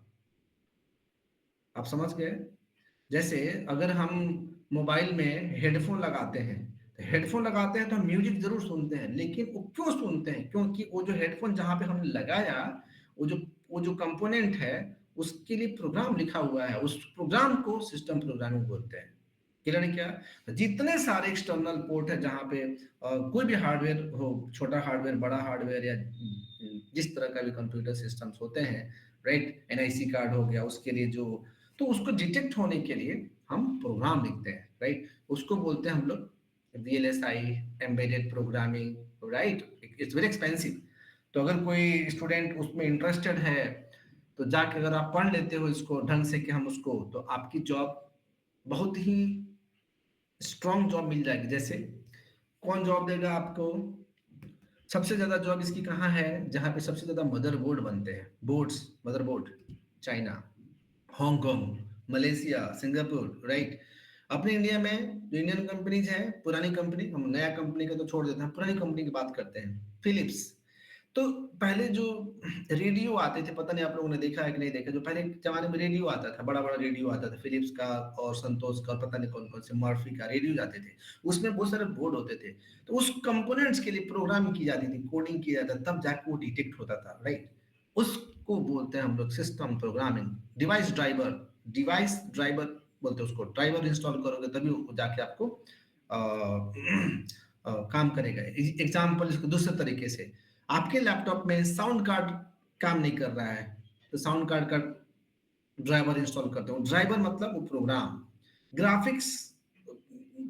S4: आप समझ गए? जैसे अगर हम मोबाइल में हेडफोन लगाते हैं, तो हेडफोन लगाते हैं तो हम म्यूजिक जरूर सुनते हैं, लेकिन वो क्यों सुनते हैं? क्योंकि वो जो हेडफोन जहां पे हमने लगाया, वो जो कंपोनेंट है उसके लिए प्रोग्राम लिखा हुआ है, उस प्रोग्राम को सिस्टम प्रोग्रामिंग बोलते हैं। क्लियर है क्या? जितने सारे एक्सटर्नल पोर्ट है जहां पे कोई भी हार्डवेयर हो, छोटा हार्डवेयर, बड़ा हार्डवेयर, या जिस तरह का भी कंप्यूटर सिस्टम्स होते हैं, राइट, NIC कार्ड हो गया, उसके लिए जो, तो उसको डिटेक्ट होने के लिए हम प्रोग्राम लिखते हैं, राइट। उसको बोलते हैं हम लोग VLSI, embedded programming, right. It's very expensive. तो अगर कोई स्टूडेंट उसमें इंटरेस्टेड है तो जाके अगर आप पढ़ लेते हो इसको ढंग से कि हम उसको, तो आपकी जॉब बहुत ही स्ट्रॉन्ग जॉब मिल जाएगी। जैसे कौन जॉब देगा आपको? सबसे ज्यादा जॉब इसकी कहाँ है? जहाँ पे सबसे ज्यादा मदरबोर्ड बनते हैं, boards, motherboard, China, Hong Kong, Malaysia, Singapore, right. अपने इंडिया में जो इंडियन कंपनीज हैं, पुरानी कंपनी, हम नया कंपनी का तो छोड़ देते हैं, पुरानी कंपनी की बात करते हैं, फिलिप्स। तो पहले जो रेडियो आते थे, पता नहीं आप लोगों ने देखा है कि नहीं देखा, जो पहले जमाने में रेडियो आता था, बड़ा बड़ा रेडियो आता था, फिलिप्स का और संतोष का और पता नहीं कौन कौन से, मर्फी का रेडियो जाते थे, उसमें बहुत सारे बोर्ड होते थे। तो उस कंपोनेंट्स के लिए प्रोग्रामिंग की जाती थी, कोडिंग किया जाता, तब जाके वो डिटेक्ट होता था, राइट। उसको बोलते हैं हम लोग सिस्टम प्रोग्रामिंग। डिवाइस ड्राइवर बोलते हैं उसको। ड्राइवर इंस्टॉल करोगे तभी वो जाके आपको काम करेगा। एग्जाम्पल इसको दूसरे तरीके से, आपके लैपटॉप में साउंड कार्ड काम नहीं कर रहा है, तो साउंड कार्ड का ड्राइवर इंस्टॉल करते हो। ड्राइवर मतलब वो प्रोग्राम। ग्राफिक्स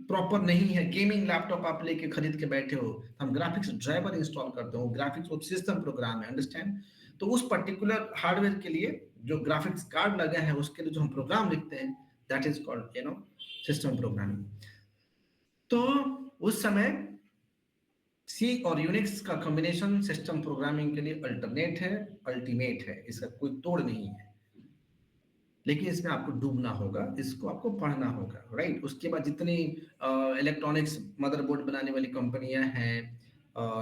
S4: प्रॉपर नहीं है, गेमिंग लैपटॉप आप लेके खरीद के बैठे हो, हम ग्राफिक्स ड्राइवर इंस्टॉल करते हो, ग्राफिक्स वो सिस्टम प्रोग्राम है, अंडरस्टैंड। तो उस पर्टिकुलर हार्डवेयर के लिए जो ग्राफिक्स कार्ड लगा है उसके लिए जो हम प्रोग्राम लिखते हैं, that is called system programming. तो उस समय सी और यूनिक्स का कॉम्बिनेशन सिस्टम प्रोग्रामिंग के लिए अल्टरनेट है, अल्टीमेट है, इसका कोई तोड़ नहीं है। लेकिन इसमें आपको डूबना होगा, इसको आपको पढ़ना होगा, राइट। उसके बाद जितनी इलेक्ट्रॉनिक्स मदरबोर्ड बनाने वाली कंपनियां हैं,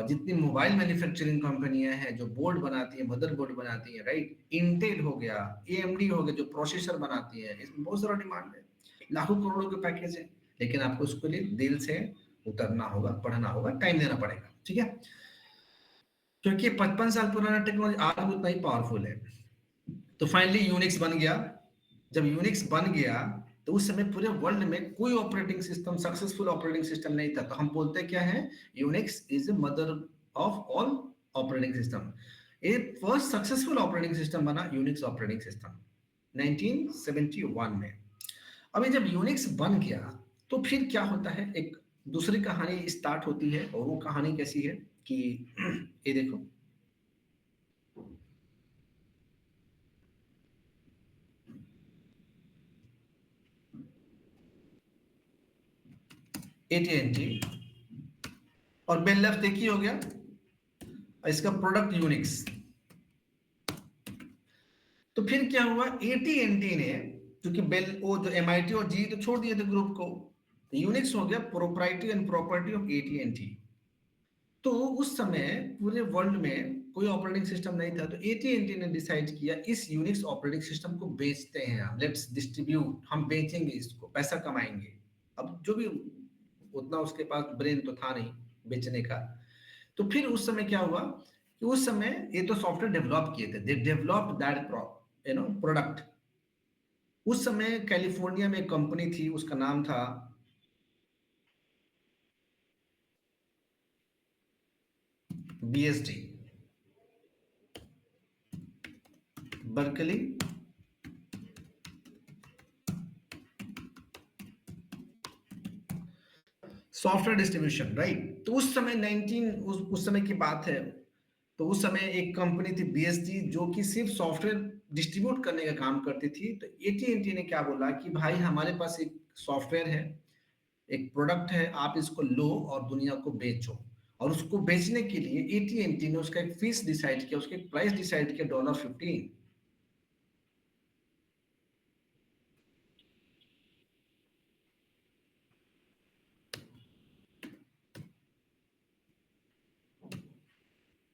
S4: जितनी मोबाइल मैन्युफैक्चरिंग कंपनियां हैं जो बोर्ड बनाती है, मदरबोर्ड बनाती है, राइट, इंटेल हो गया, एएमडी हो गया जो प्रोसेसर बनाती है, इसमें बहुत सारा डिमांड है, लाखों करोड़ों के पैकेज है। लेकिन आपको उसके लिए दिल से उतरना होगा, पढ़ना होगा, टाइम देना पड़ेगा, ठीक है। क्योंकि 55 साल पुराना टेक्नोलॉजी आज उतना ही पावरफुल है। तो फाइनली यूनिक्स बन गया। जब यूनिक्स बन गया तो उस समय पूरे वर्ल्ड में कोई operating system, successful operating system नहीं था। तो हम बोलते क्या है, Unix is the mother of all operating system. ये फर्स्ट सक्सेसफुल ऑपरेटिंग सिस्टम बना यूनिक्स ऑपरेटिंग सिस्टम 1971 में। अभी जब यूनिक्स बन गया तो फिर क्या होता है, एक दूसरी कहानी स्टार्ट होती है। और वो कहानी कैसी है कि ये देखो, AT&T और बेल लेफ्ट एक ही हो गया, इसका प्रोडक्ट यूनिक्स। तो फिर क्या हुआ, AT&T ने, क्योंकि बेल वो जो MIT और GE तो छोड़ दिए थे ग्रुप को, यूनिक्स हो गया proprietary and property of AT&T। तो उस समय पूरे वर्ल्ड में कोई ऑपरेटिंग सिस्टम नहीं था। तो AT&T ने डिसाइड किया इस यूनिक्स ऑपरेटिंग सिस्टम को बेचते हैं हम, लेट्स डिस्ट्रीब्यूट, हम बेचेंगे इसको, पैसा कमाएंगे। अब जो भी उतना उसके पास ब्रेन तो था नहीं बेचने का। तो फिर उस समय क्या हुआ कि उस समय ये तो सॉफ्टवेयर डेवलप किए थे, दे डेवलप दैट प्रोडक्ट। उस समय कैलिफोर्निया में एक कंपनी थी, उसका नाम था BSD, Berkeley software distribution, right. तो उस समय उस समय की बात है। तो उस समय एक कंपनी थी BSD जो कि सिर्फ सॉफ्टवेयर डिस्ट्रीब्यूट करने का काम करती थी। तो AT&T ने क्या बोला कि भाई हमारे पास एक सॉफ्टवेयर है, एक प्रोडक्ट है, आप इसको लो और दुनिया को बेचो। और उसको बेचने के लिए AT&T ने उसका एक फीस डिसाइड किया, उसके प्राइस डिसाइड किया $15।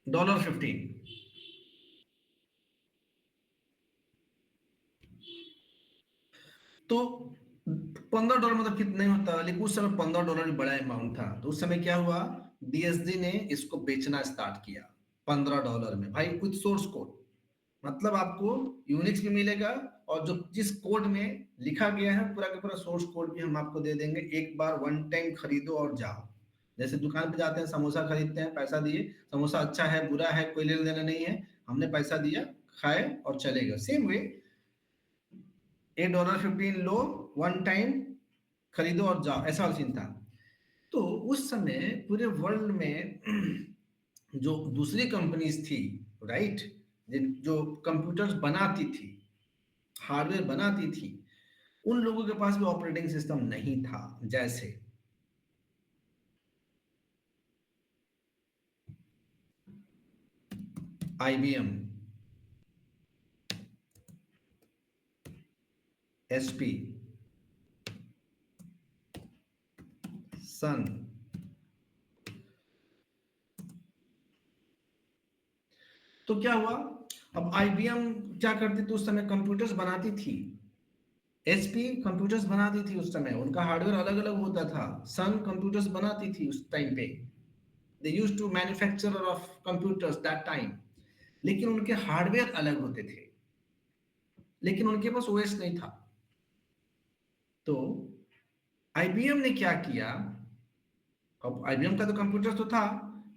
S4: $15। तो $15 मतलब कितना नहीं होता, लेकिन उस समय $15 भी बड़ा अमाउंट था। तो उस समय क्या हुआ, BSD ने इसको बेचना स्टार्ट किया $15 में, भाई विद सोर्स कोड। मतलब आपको यूनिक्स भी मिलेगा और जो जिस कोड में लिखा गया है पूरा का पूरा सोर्स कोड भी हम आपको दे देंगे। एक बार वन टाइम खरीदो और जाओ। जैसे दुकान पे जाते हैं, समोसा खरीदते हैं, पैसा दिए, समोसा अच्छा है बुरा है कोई लेना देना नहीं है, हमने पैसा दिया, खाए और चले गए। सेम वे $15 लो, वन टाइम खरीदो और जाओ, ऐसा वाला सीन था। तो उस समय पूरे वर्ल्ड में जो दूसरी कंपनीज थी, राइट, जो कंप्यूटर्स बनाती थी, हार्डवेयर बनाती थी, उन लोगों के पास भी ऑपरेटिंग सिस्टम नहीं था। जैसे IBM, HP, सन। तो क्या हुआ, अब IBM क्या करती थी उस समय, कंप्यूटर्स बनाती थी। HP कंप्यूटर्स बनाती थी उस समय, उनका हार्डवेयर अलग अलग होता था। सन कंप्यूटर्स बनाती थी उस टाइम पे, they used to manufacture of computers that time. लेकिन उनके हार्डवेयर अलग होते थे, लेकिन उनके पास OS नहीं था। तो IBM ने क्या किया, अब IBM का तो कंप्यूटर तो था,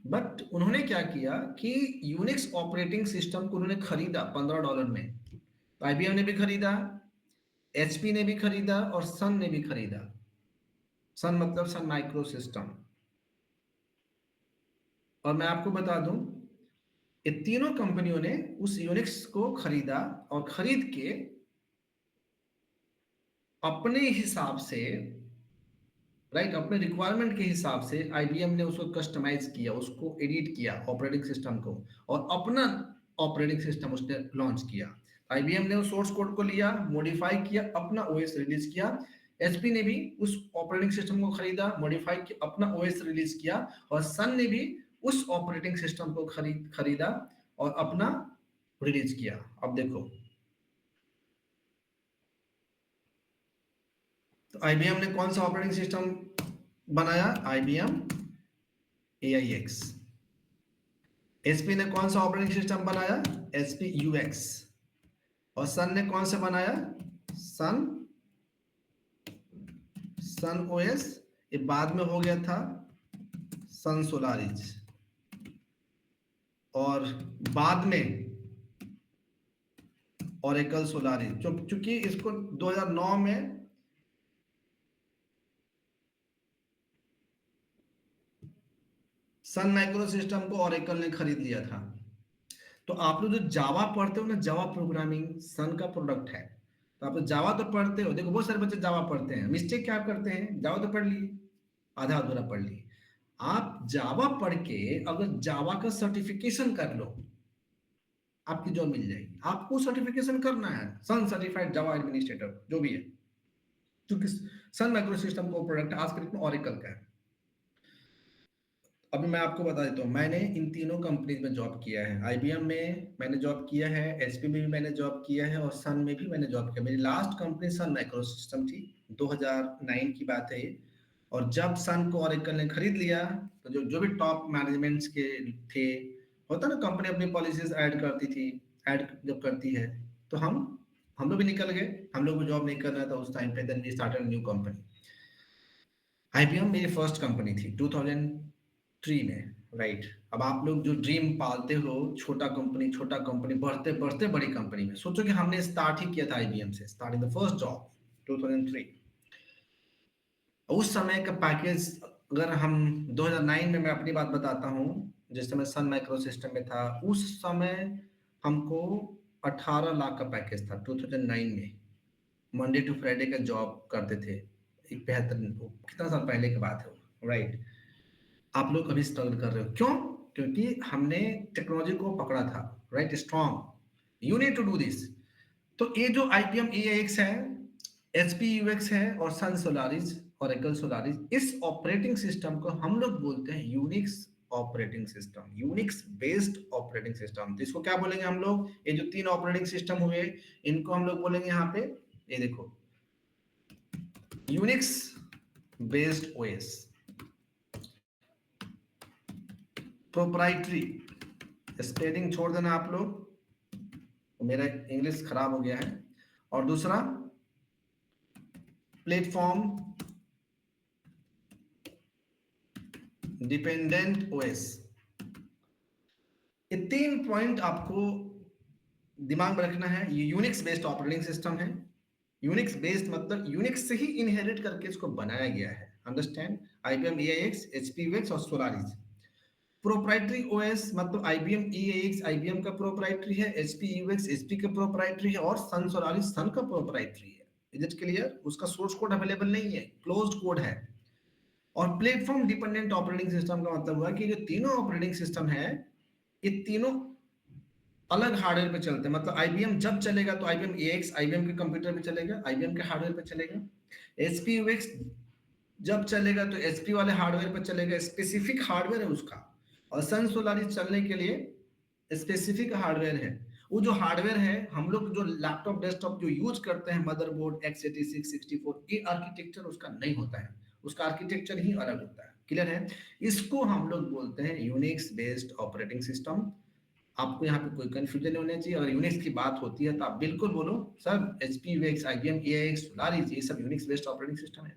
S4: बट उन्होंने क्या किया कि यूनिक्स ऑपरेटिंग सिस्टम को उन्होंने खरीदा $15 में। तो IBM ने भी खरीदा, HP ने भी खरीदा और सन ने भी खरीदा। सन मतलब सन माइक्रो सिस्टम। और मैं आपको बता दूं, ये तीनों कंपनियों ने उस यूनिक्स को खरीदा और खरीद के अपने हिसाब से, राइट, अपने रिक्वायरमेंट के हिसाब से आईबीएम ने उसको कस्टमाइज किया, उसको एडिट किया ऑपरेटिंग सिस्टम को, और अपना ऑपरेटिंग सिस्टम उसने लॉन्च किया। आईबीएम ने उस सोर्स कोड को लिया, मॉडिफाई किया, अपना ओएस रिलीज किया। एचपी ने भी उस ऑपरेटिंग सिस्टम को खरीदा, मॉडिफाई किया, अपना ओएस रिलीज किया, और सन ने भी उस ऑपरेटिंग सिस्टम को खरीदा और अपना रिलीज किया। अब देखो, तो आईबीएम ने कौन सा ऑपरेटिंग सिस्टम बनाया? IBM AIX। एचपी ने कौन सा ऑपरेटिंग सिस्टम बनाया? HP UX। और सन ने कौन सा बनाया? सन OS। ये बाद में हो गया था सन सोलारिस, और बाद में ओरेकल सोलारिस। चूंकि इसको 2009 में सन माइक्रो सिस्टम को ओरेकल ने खरीद लिया था। तो आप लोग जो जावा पढ़ते हो ना, जावा प्रोग्रामिंग सन का प्रोडक्ट है। तो आप जावा तो पढ़ते हो, देखो बहुत सारे बच्चे जावा पढ़ते हैं, मिस्टेक क्या करते हैं? जावा तो पढ़ लिए, आधा अधूरा पढ़ लिए। आप जावा पढ़ के अगर जावा का सर्टिफिकेशन कर लो, आपकी जॉब मिल जाएगी। आपको सर्टिफिकेशन करना है, सन सर्टिफाइड जावा एडमिनिस्ट्रेटर जो भी है, क्योंकि सन माइक्रो सिस्टम को प्रोडक्ट आज के डेट में ओरेकल का है। अभी मैं आपको बता देता हूँ, मैंने इन तीनों कंपनीज में जॉब किया है। आईबीएम में मैंने जॉब किया है, एचपी में भी मैंने जॉब किया है, और सन में भी मैंने जॉब किया। मेरी last company Sun micro system थी, 2009 की बात है ये। और जब सन को ओरेकल ने खरीद लिया, तो जो भी टॉप मैनेजमेंट्स के थे, होता ना कंपनी अपनी पॉलिसीज ऐड करती थी, ऐड जब करती है, तो हम लोग भी निकल गए, हम लोग को जॉब नहीं करना था उस टाइम पे। Then we started new company. IBM मेरी फर्स्ट कंपनी थी 2003 में, राइट। अब आप लोग जो ड्रीम पालते हो, छोटा कंपनी बढ़ते बढ़ते बड़ी कंपनी में, सोचो कि हमने स्टार्ट ही किया था आईबीएम से, start in the first job 2003। उस समय का पैकेज, अगर हम 2009 में, मैं अपनी बात बताता हूँ, जिस समय सन माइक्रो सिस्टम में था, उस समय हमको 18 लाख का पैकेज था 2009 में। मंडे टू फ्राइडे का जॉब करते थे, एक 75, कितना साल पहले की बात है, राइट। आप लोग अभी स्ट्रगल कर रहे हो, क्यों? क्योंकि हमने टेक्नोलॉजी को पकड़ा था, right, strong. You need to do this. तो ये जो आईबीएम AIX है, HP UX है, और सन सोलारिस, ओरेकल सोलारिस, इस ऑपरेटिंग सिस्टम को हम लोग बोलते हैं Unix operating system, Unix based operating system. तो इसको क्या बोलेंगे हम लोग? ये जो तीन ऑपरेटिंग सिस्टम हुए, इनको हम लोग बोलेंगे यहाँ पे, ये देखो, Unix based OS, proprietary. Spelling छोड़ देना आप लोग, मेरा इंग्लिश खराब हो गया है। और दूसरा प्लेटफॉर्म डिपेंडेंट OS। ये 3 पॉइंट आपको दिमाग में रखना है। ये यूनिक्स बेस्ड ऑपरेटिंग सिस्टम है। यूनिक्स बेस्ड मतलब यूनिक्स से ही इनहेरिट करके इसको बनाया गया है, understand. IBM AIX, HP UX और सोलारिस। प्रोप्राइटरी OS मतलब IBM AIX IBM का प्रोप्राइटरी है, HP UX HP का प्रोप्राइटरी है, और सन सोलारिस सन का प्रोप्राइटरी है। Is it clear? उसका सोर्स कोड अवेलेबल नहीं है, क्लोज्ड कोड है। और प्लेटफॉर्म डिपेंडेंट ऑपरेटिंग सिस्टम का मतलब हुआ कि जो तीनों ऑपरेटिंग सिस्टम है, ये तीनों अलग हार्डवेयर पे चलते हैं। मतलब IBM जब चलेगा तो IBM AIX IBM के कंप्यूटर पे चलेगा, IBM के हार्डवेयर पे चलेगा। HP UX जब चलेगा तो HP वाले हार्डवेयर पे चलेगा, स्पेसिफिक हार्डवेयर है उसका। और सन सोलारिस चलने के लिए स्पेसिफिक हार्डवेयर है। वो जो हार्डवेयर है, हम लोग जो लैपटॉप डेस्कटॉप जो यूज करते हैं, मदरबोर्ड x86 64, ये आर्किटेक्चर उसका नहीं होता है, उसका आर्किटेक्चर ही अलग होता है। क्लियर है? इसको हम लोग बोलते हैं यूनिक्स बेस्ड ऑपरेटिंग सिस्टम। आपको यहाँ पे कोई कंफ्यूजन नहीं होना चाहिए। अगर यूनिक्स की बात होती है तो आप बिल्कुल बोलो sir, HP UX IBM AIX Solaris ये सब यूनिक्स बेस्ड ऑपरेटिंग सिस्टम है।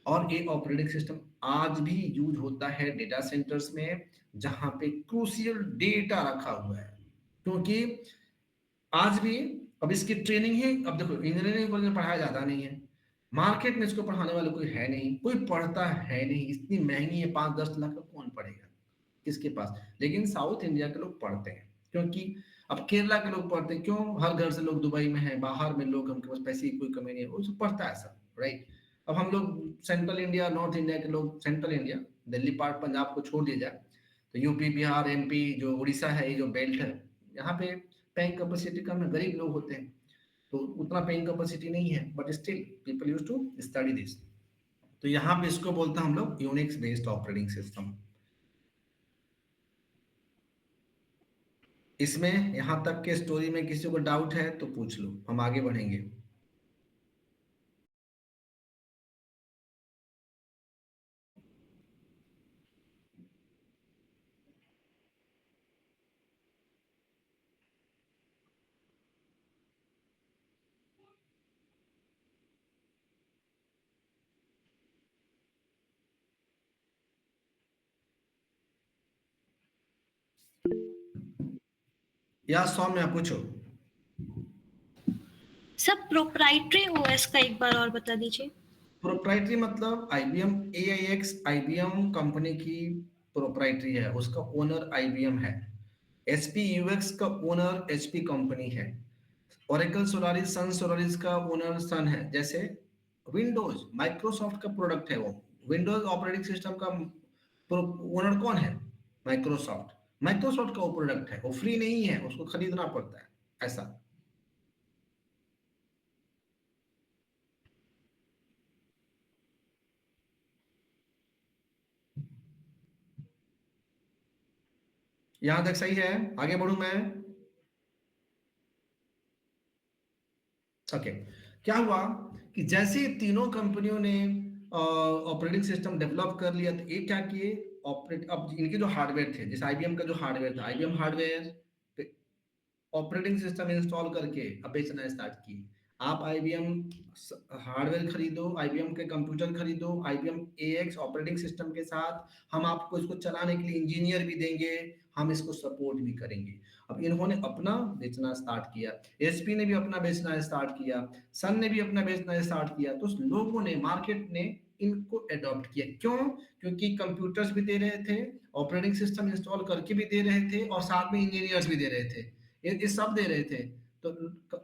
S4: और ये ऑपरेटिंग सिस्टम आज भी यूज होता है डेटा सेंटर्स में, जहां पे क्रूशियल डेटा रखा हुआ है। क्योंकि आज भी अब इसकी ट्रेनिंग है, अब देखो इंजीनियरिंग कॉलेज में पढ़ाया जाता नहीं है, मार्केट में इसको पढ़ाने वाले कोई है नहीं, कोई पढ़ता है नहीं, इतनी महंगी है, 5-10 लाख का कौन पढ़ेगा किसके पास। लेकिन साउथ इंडिया के लोग पढ़ते हैं, क्योंकि अब केरला के लोग पढ़ते हैं, क्यों, हर घर से लोग दुबई में है, बाहर में लोग, उनके पास पैसे की कोई कमी नहीं है, वो सब पढ़ता है सब, राइट। अब हम लोग सेंट्रल इंडिया, नॉर्थ इंडिया के लोग, central India Delhi part Punjab को छोड़ दिया जाए तो यूपी बिहार एमपी जो उड़ीसा है, ये जो बेल्ट है, यहाँ पे पेइंग कैपेसिटी कम है, गरीब लोग होते हैं, तो उतना पेइंग कैपेसिटी नहीं है, but still people use to study this. तो यहाँ पे इसको बोलते हैं हम लोग यूनिक्स बेस्ड ऑपरेटिंग सिस्टम। इसमें यहाँ तक के स्टोरी में किसी को डाउट है तो पूछ लो, हम आगे बढ़ेंगे। या सौम्या पूछो।
S7: सब प्रोप्राइटरी ओएस का एक बार और बता दीजिए।
S4: प्रोप्राइटरी मतलब IBM AIX IBM कंपनी की प्रोप्राइटरी है, उसका ओनर IBM है। HP UX का ओनर HP कंपनी है। Oracle Solaris Sun Solaris का ओनर सन है। जैसे विंडोज माइक्रोसॉफ्ट का प्रोडक्ट है, वो विंडोज ऑपरेटिंग सिस्टम का ओनर कौन है, माइक्रोसॉफ्ट। माइक्रोसॉफ्ट का वो प्रोडक्ट है, वो फ्री नहीं है, उसको खरीदना पड़ता है, ऐसा। यहां तक सही है, आगे बढ़ूं मैं। ओके, क्या हुआ कि जैसे तीनों कंपनियों ने ऑपरेटिंग सिस्टम डेवलप कर लिया, तो ये क्या किए, अब इनके जो हार्डवेयर थे, जैसे IBM का जो हार्डवेयर था, IBM हार्डवेयर पे ऑपरेटिंग सिस्टम इंस्टॉल करके अब बेचना स्टार्ट किए। आप IBM हार्डवेयर खरीदो, IBM के कंप्यूटर खरीदो, IBM AX ऑपरेटिंग सिस्टम के साथ हम आपको इसको चलाने के लिए इंजीनियर भी देंगे, हम इसको सपोर्ट भी करेंगे। अब इन्होंने अपना बेचना स्टार्ट किया, HP ने भी अपना बेचना स्टार्ट किया, सन ने भी अपना बेचना स्टार्ट किया। तो लोगों ने, मार्केट ने इनको अडॉप्ट किया। क्यों? क्योंकि कंप्यूटर्स भी दे रहे थे, ऑपरेटिंग सिस्टम इंस्टॉल करके भी दे रहे थे, और साथ में इंजीनियर्स भी दे रहे थे, ये सब दे रहे थे। तो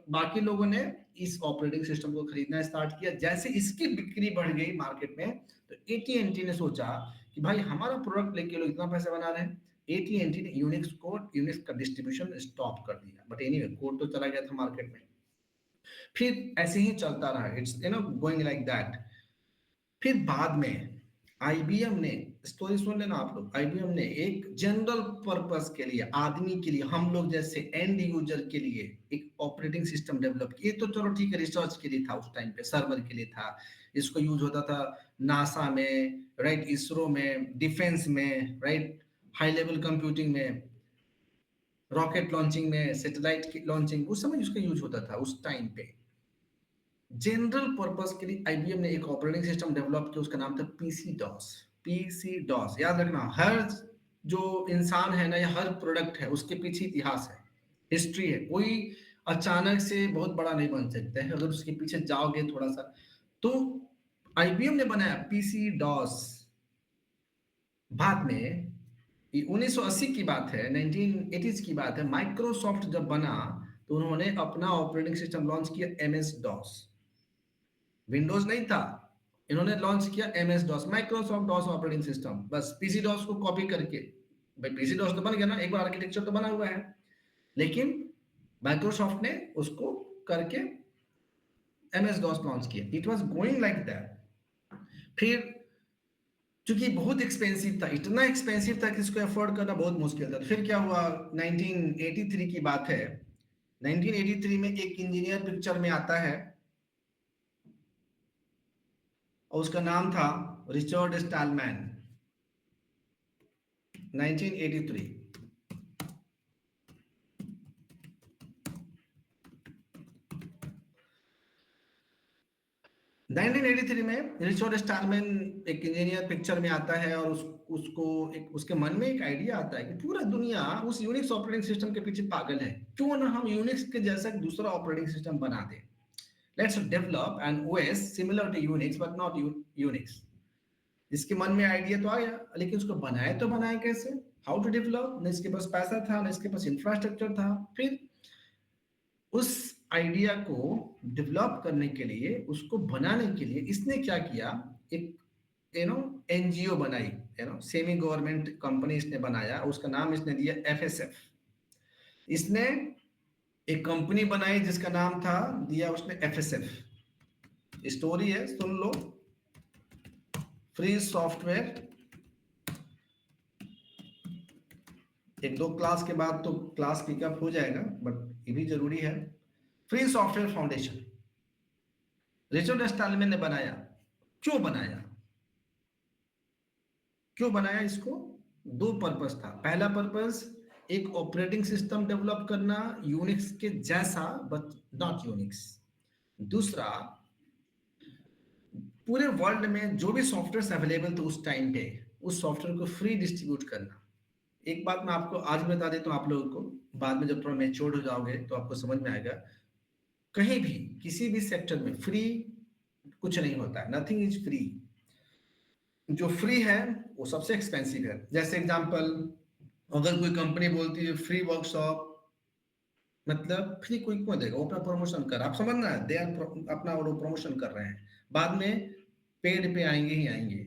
S4: बाकी लोगों ने इस ऑपरेटिंग सिस्टम को खरीदना स्टार्ट किया। जैसे इसकी बिक्री बढ़ गई मार्केट में, तो AT&T ने सोचा कि भाई हमारा प्रोडक्ट लेके लोग इतना पैसा बना रहे हैं। AT&T ने यूनिक्स का डिस्ट्रीब्यूशन स्टॉप कर दिया, बट एनीवे कोड तो चला गया था मार्केट में। फिर ऐसे ही चलता रहा, इट्स गोइंग लाइक दैट। फिर बाद में IBM ने, स्टोरी सुन लेना आप लोग, IBM ने एक जनरल पर्पस के लिए, आदमी के लिए, हम लोग जैसे एंड यूजर के लिए एक ऑपरेटिंग सिस्टम डेवलप किया। तो चलो ठीक है, रिसर्च के लिए था उस टाइम पे, सर्वर के लिए था, इसको यूज होता था नासा में, राइट, इसरो में, डिफेंस में, राइट, हाई लेवल कंप्यूटिंग में, रॉकेट लॉन्चिंग में, सैटेलाइट की लॉन्चिंग, उस समय उसका यूज होता था उस टाइम पे। जनरल पर्पस के लिए IBM ने एक ऑपरेटिंग सिस्टम डेवलप किया, उसका नाम था PC DOS। याद रखना, हर जो इंसान है ना, या हर प्रोडक्ट है, उसके पीछे इतिहास है, हिस्ट्री है। कोई अचानक से बहुत बड़ा नहीं बन सकता है, अगर उसके पीछे जाओगे थोड़ा सा। तो IBM ने बनाया PC DOS। बाद में 1980 की बात है, 1980s की बात है, माइक्रोसॉफ्ट जब बना तो उन्होंने अपना ऑपरेटिंग सिस्टम लॉन्च किया MS DOS। विंडोज नहीं था, इन्होंने लॉन्च किया MS DOS, Microsoft DOS operating system. बस PC DOS को कॉपी करके, भाई PC DOS तो बन गया ना, एक बार आर्किटेक्चर तो बना हुआ है, लेकिन माइक्रोसॉफ्ट ने उसको करके MS DOS लॉन्च किया। It was going like that. फिर क्योंकि बहुत एक्सपेंसिव था, इतना एक्सपेंसिव था कि इसको अफोर्ड करना बहुत मुश्किल था। फिर क्या हुआ, 1983 की बात है, 1983 में एक इंजीनियर पिक्चर में आता है, और उसका नाम था रिचर्ड स्टॉलमैन। 1983 1983 में रिचर्ड स्टॉलमैन एक इंजीनियर पिक्चर में आता है, और उसके मन में एक आइडिया आता है कि पूरा दुनिया उस यूनिक्स ऑपरेटिंग सिस्टम के पीछे पागल है, क्यों ना हम यूनिक्स के जैसा दूसरा ऑपरेटिंग सिस्टम बना दें। Let's develop an OS similar to Unix but not Unix. इसके मन में आइडिया तो आया, लेकिन उसको बनाए कैसे, हाउ टू डेवलप, न इसके पास पैसा था, न इसके पास इंफ्रास्ट्रक्चर था। फिर उस आइडिया को डेवलप करने के लिए, उसको बनाने के लिए इसने क्या किया, एक एनजीओ बनाई, सेमी गवर्नमेंट कंपनी इसने बनाया, उसका नाम इसने दिया एफएसएफ। इसने एक कंपनी बनाई जिसका नाम था, दिया उसने एफएसएफ। स्टोरी है, सुन लो। फ्री सॉफ्टवेयर, एक दो क्लास के बाद तो क्लास पिकअप हो जाएगा, बट ये भी जरूरी है। Free software foundation Richard Stallman ने बनाया। क्यों बनाया, इसको? दो पर्पस था। पहला पर्पस, एक ऑपरेटिंग सिस्टम डेवलप करना यूनिक्स के जैसा बट नॉट यूनिक्स। दूसरा, पूरे वर्ल्ड में जो भी सॉफ्टवेयर अवेलेबल थे उस टाइम पे, उस सॉफ्टवेयर को फ्री डिस्ट्रीब्यूट करना। एक बात मैं आपको आज बता देता हूं, आप लोगों को, बाद में जब थोड़ा मैच्योर्ड हो जाओगे तो आपको समझ में आएगा। कहीं भी किसी भी सेक्टर में फ्री कुछ नहीं होता है, नथिंग इज फ्री। जो फ्री है वो सबसे एक्सपेंसिव है। जैसे एग्जांपल, अगर कोई कंपनी बोलती है फ्री वर्कशॉप, मतलब फ्री कोई क्यों देगा, वो अपना प्रमोशन कर, आप समझना है, दे आर अपना वो प्रमोशन कर रहे हैं, बाद में पेड पे आएंगे ही आएंगे।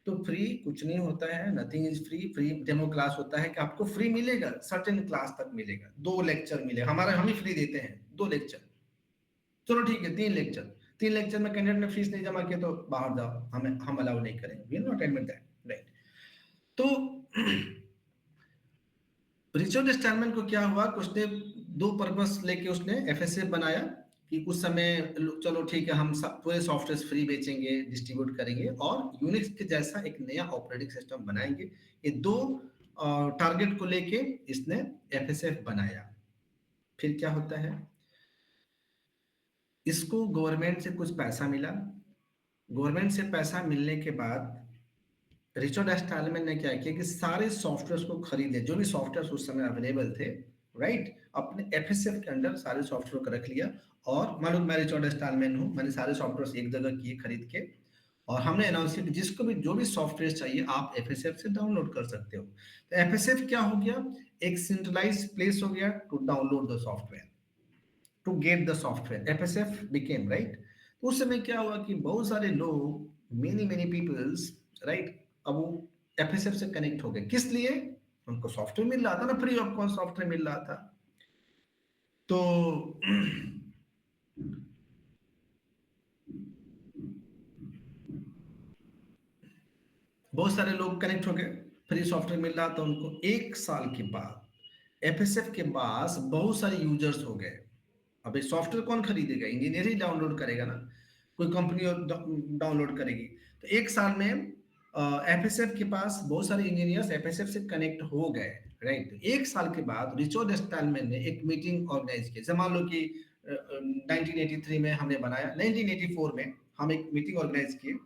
S4: तो फ्री कुछ नहीं होता है, nothing is free. Free demo class होता है कि आपको फ्री मिलेगा, सर्टेन क्लास तक मिलेगा, 2 लेक्चर मिलेगा। हम ही फ्री देते हैं 2 लेक्चर, चलो ठीक है 3 लेक्चर। 3 लेक्चर में कैंडिडेट ने फीस नहीं जमा किया तो बाहर जाओ, हम अलाउ नहीं करेंगे, we will not admit that, right. तो रिचर्ड स्टॉलमैन को क्या हुआ कि उसने 2 पर्पस लेके उसने एफएसएफ बनाया कि उस समय चलो ठीक है, हम पूरे सॉफ्टवेयर फ्री बेचेंगे, डिस्ट्रीब्यूट करेंगे और यूनिक्स के जैसा एक नया ऑपरेटिंग सिस्टम बनाएंगे। ये 2 टारगेट को लेके इसने एफएसएफ बनाया। फिर क्या होता है, इसको गवर्नमेंट से कुछ पैसा मिला। गवर्नमेंट से पैसा मिलने के बाद रिचर्ड स्टॉलमैन ने क्या किया कि सारे सॉफ्टवेयर को खरीदे, जो भी सॉफ्टवेयर उस समय अवेलेबल थे, राइट, अपने एफएसएफ के अंदर सारे सॉफ्टवेयर को रख लिया। और मालूम मैं रिचर्ड स्टॉलमैन हूं, मैंने सारे सॉफ्टवेयर एक जगह किए खरीद के, और हमने अनाउंस किया कि जिसको भी जो भी सॉफ्टवेयर चाहिए आप एफएसएफ से डाउनलोड कर सकते हो। तो एफएसएफ क्या हो गया, एक सेंट्रलाइज्ड प्लेस हो गया to download the software, to get the software. FSF became, right. तो उस समय क्या हुआ कि बहुत सारे लोग, मेनी पीपल्स, राइट, अब वो एफएसएफ से कनेक्ट हो गए। किस लिए, उनको सॉफ्टवेयर मिल रहा था ना, फ्री ऑफ कॉस्ट सॉफ्टवेयर मिल रहा था। तो बहुत सारे लोग कनेक्ट हो गए, फ्री सॉफ्टवेयर मिल रहा था उनको। 1 साल के बाद एफएसएफ के पास बहुत सारे यूजर्स हो गए। अब ये सॉफ्टवेयर कौन खरीदेगा, इंजीनियर ही डाउनलोड करेगा ना, कोई कंपनी डाउनलोड करेगी। तो 1 साल में एफएसएफ के पास बहुत सारे इंजीनियर्स एफएसएफ से कनेक्ट हो गए, राइट। 1 साल के बाद रिचर्ड स्टॉलमैन ने एक मीटिंग ऑर्गेनाइज की। जैसे मान लो कि 1983 में हमने बनाया, 1984 में हम एक मीटिंग ऑर्गेनाइज किए,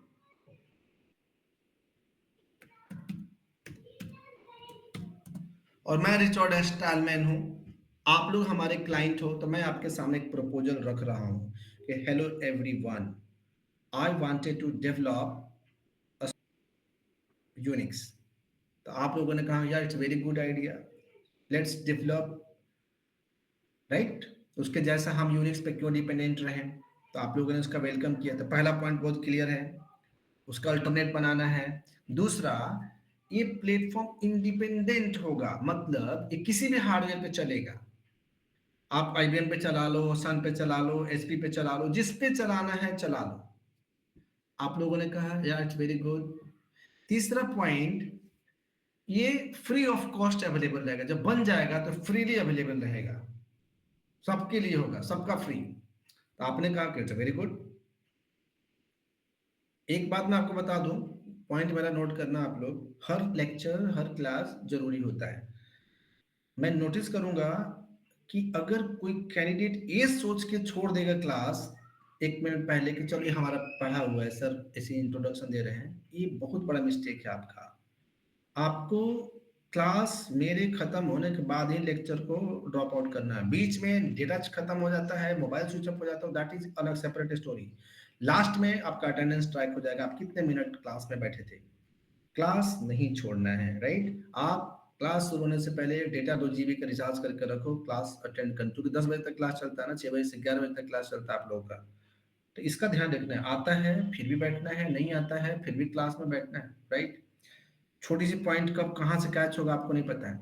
S4: और मैं रिचर्ड स्टॉलमैन हूं, आप लोग हमारे क्लाइंट हो, तो मैं आपके सामने एक प्रपोजल रख रहा हूं कि hello everyone, I wanted to develop Unix. तो आप लोगों ने कहा यार it's very good idea, let's develop, right. उसके जैसा हम यूनिक्स पे क्यों डिपेंडेंट रहें। तो आप लोगों ने उसका वेलकम किया। तो पहला पॉइंट बहुत क्लियर है, उसका अल्टरनेट बनाना है। दूसरा, ये प्लेटफॉर्म इंडिपेंडेंट होगा, मतलब ये किसी भी हार्डवेयर पे चलेगा। आप IBM पे चला लो, सन पे चला लो, HP पे चला लो, जिस पे चलाना है चला लो। आप लोगों ने कहा यार इट्स वेरी गुड। तीसरा पॉइंट, ये फ्री ऑफ कॉस्ट अवेलेबल रहेगा। जब बन जाएगा तो फ्रीली अवेलेबल रहेगा, सबके लिए होगा, सबका फ्री। तो आपने कहा कि इट्स वेरी गुड। एक बात मैं आपको बता दूं, पॉइंट मेरा नोट करना आप लोग, हर लेक्चर हर क्लास जरूरी होता है। मैं नोटिस करूंगा कि अगर कोई कैंडिडेट ये सोच के छोड़ देगा क्लास 1 मिनट पहले कि चलो ये हमारा पढ़ा हुआ है सर, ऐसे इंट्रोडक्शन दे रहे हैं, ये बहुत बड़ा मिस्टेक है आपका। आपको क्लास मेरे खत्म होने के बाद ही लेक्चर को ड्रॉप आउट करना है। बीच में डेटा खत्म हो जाता है, मोबाइल स्विच ऑफ हो जाता है, दैट इज अलग सेपरेट स्टोरी। लास्ट में आपका अटेंडेंस ट्रैक हो जाएगा, आप कितने मिनट क्लास में बैठे थे। क्लास नहीं छोड़ना है, राइट। आप क्लास शुरू होने से पहले डेटा 2 GB का रिचार्ज करके रखो, क्लास अटेंड कर, क्योंकि 10 बजे तक क्लास चलता है ना, 6 बजे से 11 बजे तक क्लास चलता है आप लोगों का। तो इसका ध्यान रखना है, आता है फिर भी बैठना है, नहीं आता है फिर भी क्लास में बैठना है, राइट। छोटी सी पॉइंट कब कहां से कैच होगा आपको नहीं पता है।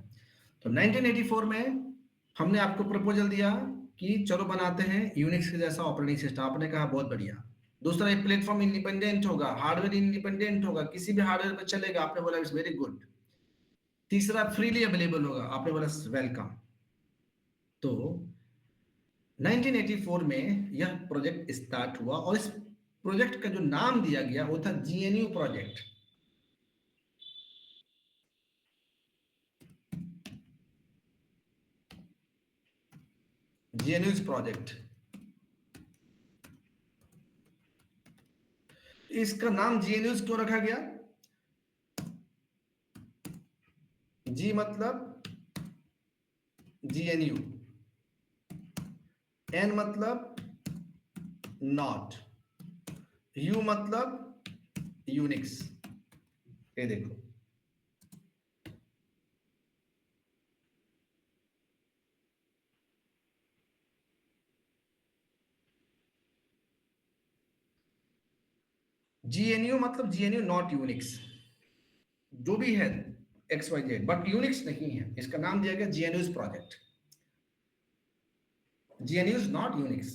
S4: तो 1984 में हमने आपको प्रपोजल दिया कि चलो बनाते हैं यूनिक्स के जैसा ऑपरेटिंग सिस्टम। आपने कहा बहुत बढ़िया। दूसरा, एक प्लेटफॉर्म इंडिपेंडेंट होगा, हार्डवेयर इंडिपेंडेंट होगा, किसी भी हार्डवेयर पर चलेगा, आपने बोला इट्स वेरी गुड। तीसरा, फ्रीली अवेलेबल होगा, आपने बोला वेलकम। तो 1984 में यह प्रोजेक्ट स्टार्ट हुआ और इस प्रोजेक्ट का जो नाम दिया गया वो था जीएनयू प्रोजेक्ट। जीएनयू प्रोजेक्ट, इसका नाम जीएनयू क्यों रखा गया? जी मतलब जीएनयू, एन मतलब नॉट, यू मतलब यूनिक्स। ये देखो, जीएनयू मतलब जीएनयू नॉट यूनिक्स, जो भी है XYZ, बट यूनिक्स नहीं है। इसका नाम दिया गया GNU project, GNU not Unix.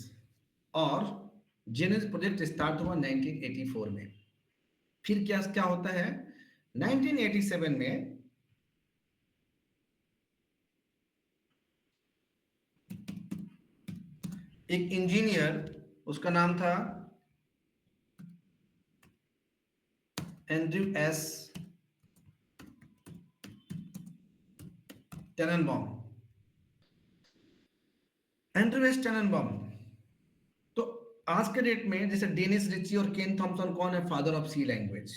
S4: और जीएनयू प्रोजेक्ट स्टार्ट हुआ 1984 में। फिर क्या क्या होता है 1987 में, एक इंजीनियर, उसका नाम था एंड्रयू एस टेननबाउम। एंड्रयू एस टेननबाउम, तो आज के डेट में जैसे डेनिस रिची और केन थॉमसन कौन है? फादर ऑफ सी लैंग्वेज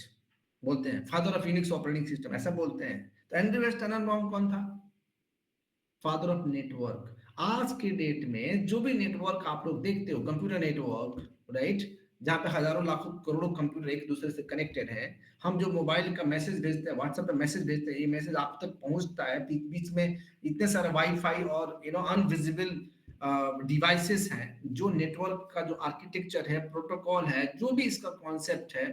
S4: बोलते हैं, father of Unix operating system ऐसा बोलते हैं। तो एंड्रयू एस टेननबाउम कौन था? Father of network. आज के डेट में जो भी नेटवर्क आप लोग देखते हो, कंप्यूटर नेटवर्क, राइट, जहां पे हजारों लाखों करोड़ों कंप्यूटर एक दूसरे से कनेक्टेड है। हम जो मोबाइल का मैसेज भेजते हैं, व्हाट्सएप पे मैसेज भेजते हैं, ये मैसेज आप तक पहुंचता है, बीच में इतने सारे वाईफाई और अनविजिबल डिवाइसेस हैं। जो नेटवर्क का जो आर्किटेक्चर है, प्रोटोकॉल है, जो भी इसका कॉन्सेप्ट है,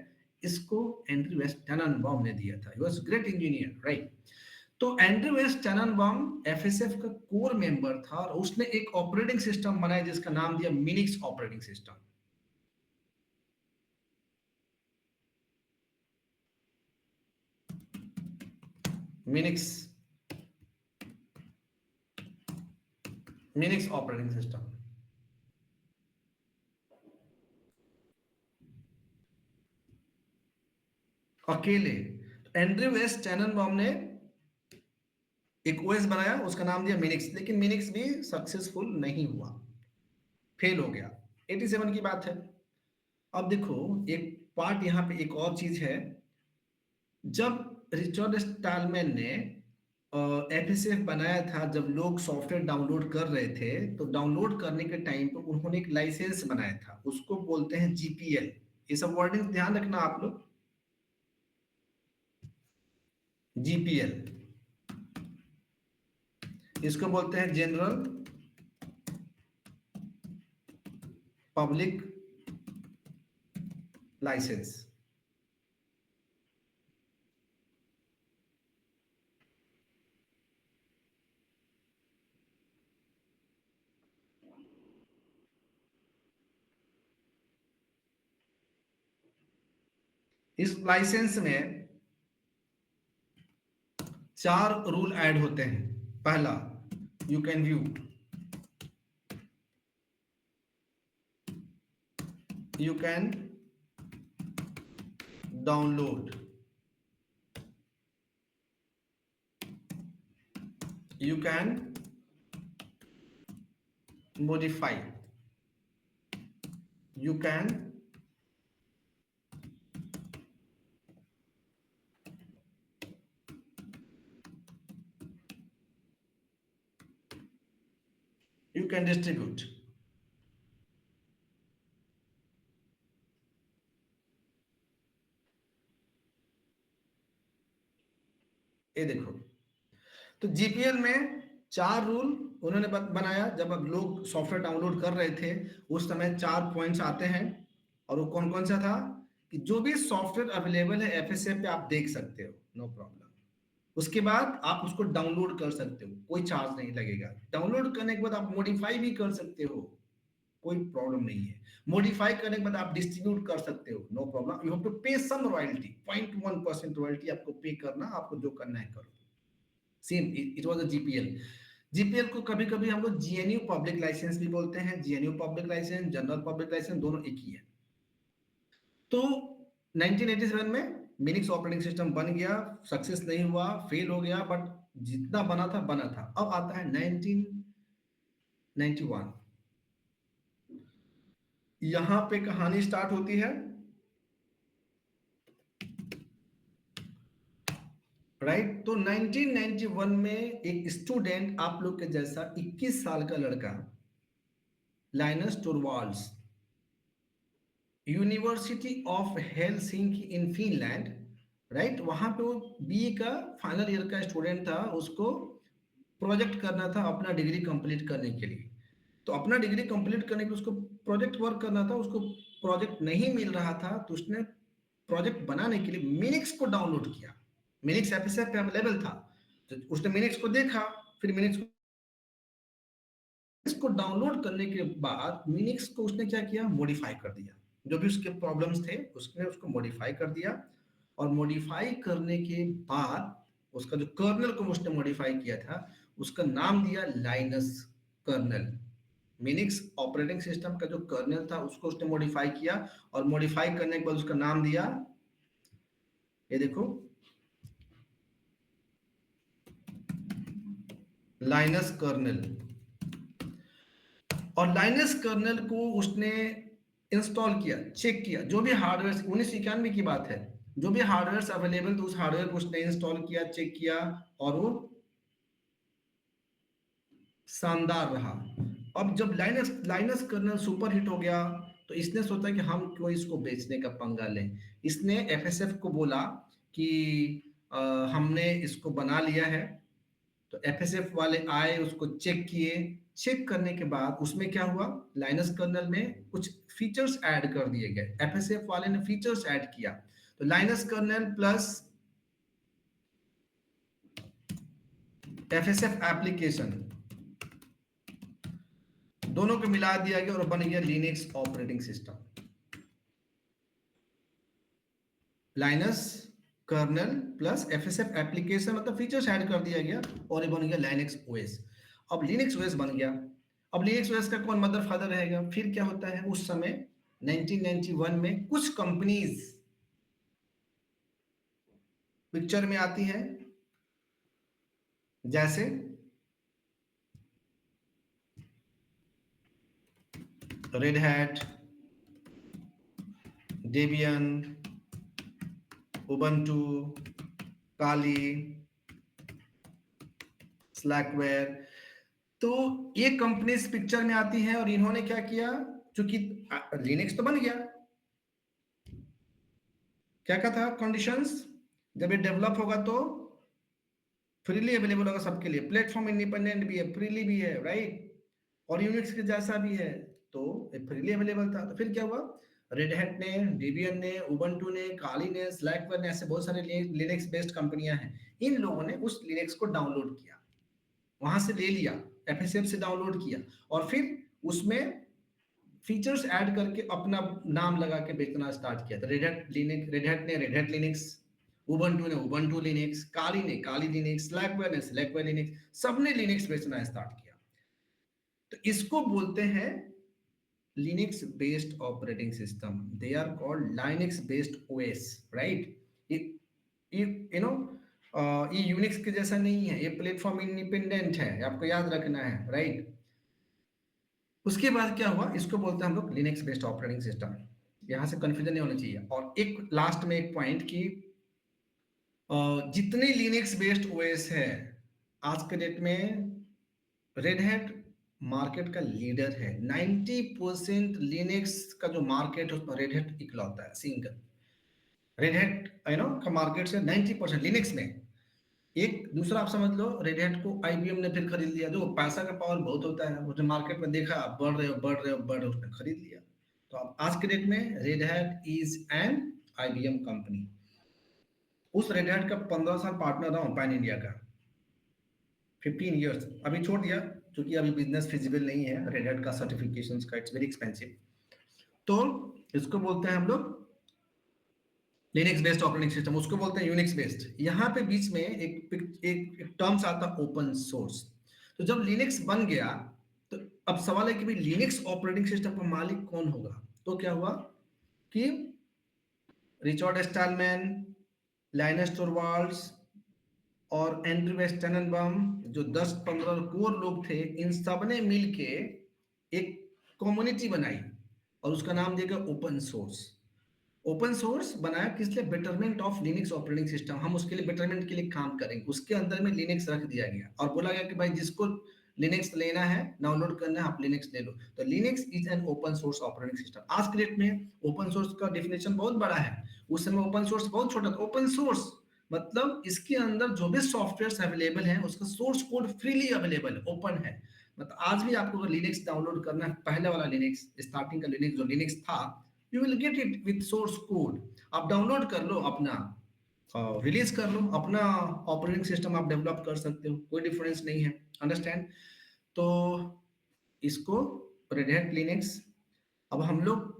S4: इसको एंड्रयू एस टेननबाउम ने दिया था। He was great engineer, right. तो एंड्रयू एस टेननबाउम एफएसएफ का कोर मेंबर था और उसने एक ऑपरेटिंग सिस्टम बनाया जिसका नाम दिया Minix operating system. Minix operating system. अकेले एंड्रयू एस टेननबाउम ने एक ओएस बनाया, उसका नाम दिया मिनिक्स, लेकिन मिनिक्स भी सक्सेसफुल नहीं हुआ, फेल हो गया। 87 की बात है। अब देखो, एक पार्ट यहां पे एक और चीज है। जब रिचर्ड स्टालमैन ने एफएसएफ बनाया था, जब लोग सॉफ्टवेयर डाउनलोड कर रहे थे, तो डाउनलोड करने के टाइम पे उन्होंने एक लाइसेंस बनाया था, उसको बोलते हैं जीपीएल। ये सब वर्डिंग ध्यान रखना आप लोग। जीपीएल, इसको बोलते हैं जनरल पब्लिक लाइसेंस। इस लाइसेंस में 4 रूल ऐड होते हैं। पहला, you can view, you can download, you can modify, you can You can distribute. ये देखो, तो जीपीएल में 4 रूल उन्होंने बनाया। जब अब लोग सॉफ्टवेयर डाउनलोड कर रहे थे उस समय 4 पॉइंट्स आते हैं, और वो कौन कौन सा था कि जो भी सॉफ्टवेयर अवेलेबल है एफएसएफ पे आप देख सकते हो, नो प्रॉब्लम। उसके बाद आप उसको डाउनलोड कर सकते हो, कोई चार्ज नहीं लगेगा। डाउनलोड करने के बाद आप मॉडिफाई भी कर सकते हो, कोई प्रॉब्लम नहीं है। मॉडिफाई करने के बाद आप डिस्ट्रीब्यूट कर सकते हो, no problem. You have to pay some royalty, 0.1% royalty आपको पे करना, आपको जो करना है करो। Same it was a GPL. GPL को कभी-कभी हम लोग जीएनयू पब्लिक लाइसेंस भी बोलते हैं। GNU public license, general public license दोनों एक ही है। तो 1987 में मिनिक्स ऑपरेटिंग सिस्टम बन गया, सक्सेस नहीं हुआ, फेल हो गया, बट जितना बना था बना था। अब आता है 1991, यहां पे कहानी स्टार्ट होती है, राइट। तो 1991 में एक स्टूडेंट, आप लोग के जैसा 21 साल का लड़का, Linus Torvalds, university of Helsinki in Finland, right, वहां पे वो बीए का फाइनल ईयर का स्टूडेंट था। उसको प्रोजेक्ट करना था अपना डिग्री कंप्लीट करने के लिए। तो अपना डिग्री कंप्लीट करने के लिए उसको प्रोजेक्ट वर्क करना था, उसको प्रोजेक्ट नहीं मिल रहा था, तो उसने प्रोजेक्ट बनाने के लिए मिनिक्स को डाउनलोड किया। मिनिक्स एफएसएफ पे अवेलेबल था, तो उसने मिनिक्स को देखा, फिर मिनिक्स को डाउनलोड करने के बाद मिनिक्स को उसने क्या किया, मॉडिफाई कर दिया। जो भी उसके प्रॉब्लम्स थे उसने उसको मॉडिफाई कर दिया, और मॉडिफाई करने के बाद उसका जो कर्नल को उसने मॉडिफाई किया था उसका नाम दिया Linus kernel. Minix operating system का जो कर्नल था उसको उसने मॉडिफाई किया, और मॉडिफाई करने के बाद उसका नाम दिया, ये देखो, लाइनस कर्नल। और लाइनस कर्नल को उसने इंस्टॉल किया, चेक किया, जो भी हार्डवेयर, 1991 की बात है, जो भी हार्डवेयर अवेलेबल तो उस हार्डवेयर को उसने इंस्टॉल किया, चेक किया, और वो शानदार रहा। अब जब लाइनस कर्नल सुपर हिट हो गया तो इसने सोचा कि हम क्यों इसको बेचने का पंगा लें। इसने एफएसएफ को बोला कि हमने इसको बना लिया है। तो एफएसएफ वाले आए, उसको चेक किए, चेक करने के बाद उसमें क्या हुआ, लाइनस कर्नल में कुछ फीचर्स ऐड कर दिए गए। एफएसएफ वाले ने फीचर्स ऐड किया, तो Linus kernel plus FSF application दोनों को मिला दिया गया और बन गया Linux operating system. Linus kernel plus FSF application, मतलब फीचर्स ऐड कर दिया गया और ये बन गया लिनक्स ओएस। अब लिनक्स ओएस बन गया। अब लिनक्स ओएस का कौन मदर फादर रहेगा? फिर क्या होता है, उस समय 1991 में कुछ कंपनीज पिक्चर में आती है, जैसे रेड हैट, डेबियन, उबंटू, काली, स्लैकवेयर। तो ये कंपनीज पिक्चर में आती हैं और इन्होंने क्या किया, चूंकि लिनक्स तो बन गया, क्या क्या था कंडीशंस, जब ये डेवलप होगा तो फ्रीली अवेलेबल होगा सबके लिए, प्लेटफॉर्म इंडिपेंडेंट भी है, फ्रीली भी है, राइट, और यूनिक्स के जैसा भी है, तो ये फ्रीली अवेलेबल था। तो फिर क्या हुआ, रेड हैट ने, डेबियन ने, उबंटू ने, काली ने, स्लैकवेयर ने, ऐसे बहुत सारे लिनक्स बेस्ड कंपनियां हैं। इन लोगों ने उस लिनक्स को डाउनलोड किया, वहां से ले लिया, एफएसएफ से डाउनलोड किया, और फिर उसमें फीचर्स ऐड करके अपना नाम लगा के बेचना स्टार्ट किया। तो रेड हैट ने रेड हैट लिनक्स, उबंटू ने उबंटू लिनक्स, काली ने काली लिनक्स, स्लैकवेयर ने स्लैकवेयर लिनक्स, सबने लिनक्स बेचना स्टार्ट किया। तो इसको बोलते हैं Linux based operating system. They are called Linux based OS, right. You know ये यूनिक्स के जैसा नहीं है, ये प्लेटफॉर्म इंडिपेंडेंट है, आपको याद रखना है, राइट। उसके बाद क्या हुआ, इसको बोलते हैं हम लोग लिनक्स बेस्ड ऑपरेटिंग सिस्टम। यहां से कंफ्यूजन नहीं होना चाहिए। और एक लास्ट में एक पॉइंट की, जितने लिनक्स बेस्ड ओएस है आज के डेट में, रेड हैट मार्केट का लीडर है। 90% लिनक्स का जो मार्केट है उसमें रेड हैट इकलौता है सिंगल। रेड हैट का मार्केट से 90% लिनक्स में। एक दूसरा आप समझ लो, रेड हैट को आईबीएम ने फिर खरीद लिया। जो पैसा का पावर बहुत होता है, उसने मार्केट में देखा आप बढ़ रहे हो उसने खरीद लिया। तो अब आज के डेट में red hat is an IBM company. उस रेड हैट का 15 साल पार्टनर रहा हूं पैन इंडिया का, 15 इयर्स। अभी छोड़ दिया क्योंकि अभी बिजनेस फिजिबल नहीं है रेड हैट का सर्टिफिकेशंस का, इट्स वेरी एक्सपेंसिव। तो इसको बोलते हैं हम लोग लिनक्स बेस्ड ऑपरेटिंग सिस्टम, उसको बोलते हैं यूनिक्स बेस्ड। यहाँ पे बीच में एक टर्म्स आता ओपन सोर्स। तो जब लिनक्स बन गया तो अब सवाल है कि भाई लिनक्स ऑपरेटिंग सिस्टम का मालिक कौन होगा। तो क्या हुआ कि रिचर्ड स्टैलमैन, लाइनस टोरवाल्ड्स और एंड्रयू वेस्टनबम, जो 10-15 कोर लोग थे, इन सब ने मिलके एक कम्युनिटी बनाई और उसका नाम दिया गया ओपन सोर्स। ओपन सोर्स बनाया किस लिए? Betterment of Linux operating system. हम उसके लिए बेटरमेंट के लिए काम करेंगे। उसके अंदर में लिनक्स रख दिया गया और बोला गया कि भाई जिसको लिनक्स लेना है, डाउनलोड करना है, आप लिनक्स ले लो। तो Linux is an open source operating system. आज के डेट में ओपन सोर्स का डेफिनेशन बहुत बड़ा है। उस समय ओपन सोर्स बहुत छोटा था। ओपन सोर्स मतलब इसके अंदर जो भी सॉफ्टवेयर अवेलेबल है उसका सोर्स कोड फ्रीली अवेलेबल है, ओपन है। मतलब आज भी आपको अगर लिनक्स डाउनलोड करना है, पहले वाला लिनक्स, स्टार्टिंग का लिनक्स जो लिनक्स था, you will get it with source code. आप डाउनलोड कर लो, अपना रिलीज कर लो, अपना ऑपरेटिंग सिस्टम आप डेवलप कर सकते हो, कोई डिफरेंस नहीं है। अंडरस्टैंड? तो इसको रेड हैट लिनक्स, अब हम लोग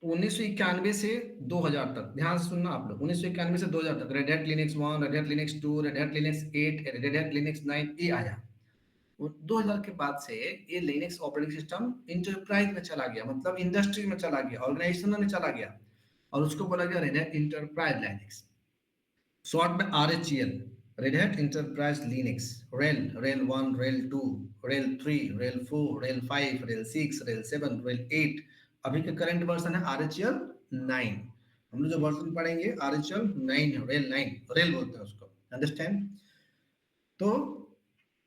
S4: 1991 से 2000 तक, ध्यान से सुनना आप लोग, 1991 से 2000 तक red Hat Linux 1, red Hat Linux 2, red Hat Linux 8, red Hat Linux 9 ये आया। 2000 के बाद से ये लिनक्स ऑपरेटिंग सिस्टम इंटरप्राइज में चला गया, मतलब इंडस्ट्री में चला गया, ऑर्गेनाइजेशन में चला गया और उसको बोला गया red hat enterprise Linux, short में RHEL, red hat enterprise Linux. Rail 1, rail 2, rail 3, rail 4, rail 5, rail 6, rail 7, rail 8। अभी का करंट वर्जन है RHEL 9। हम लोग जो वर्जन पढ़ेंगे RHEL 9, रेल 9, रेल बोलते हैं उसको। अंडरस्टैंड? तो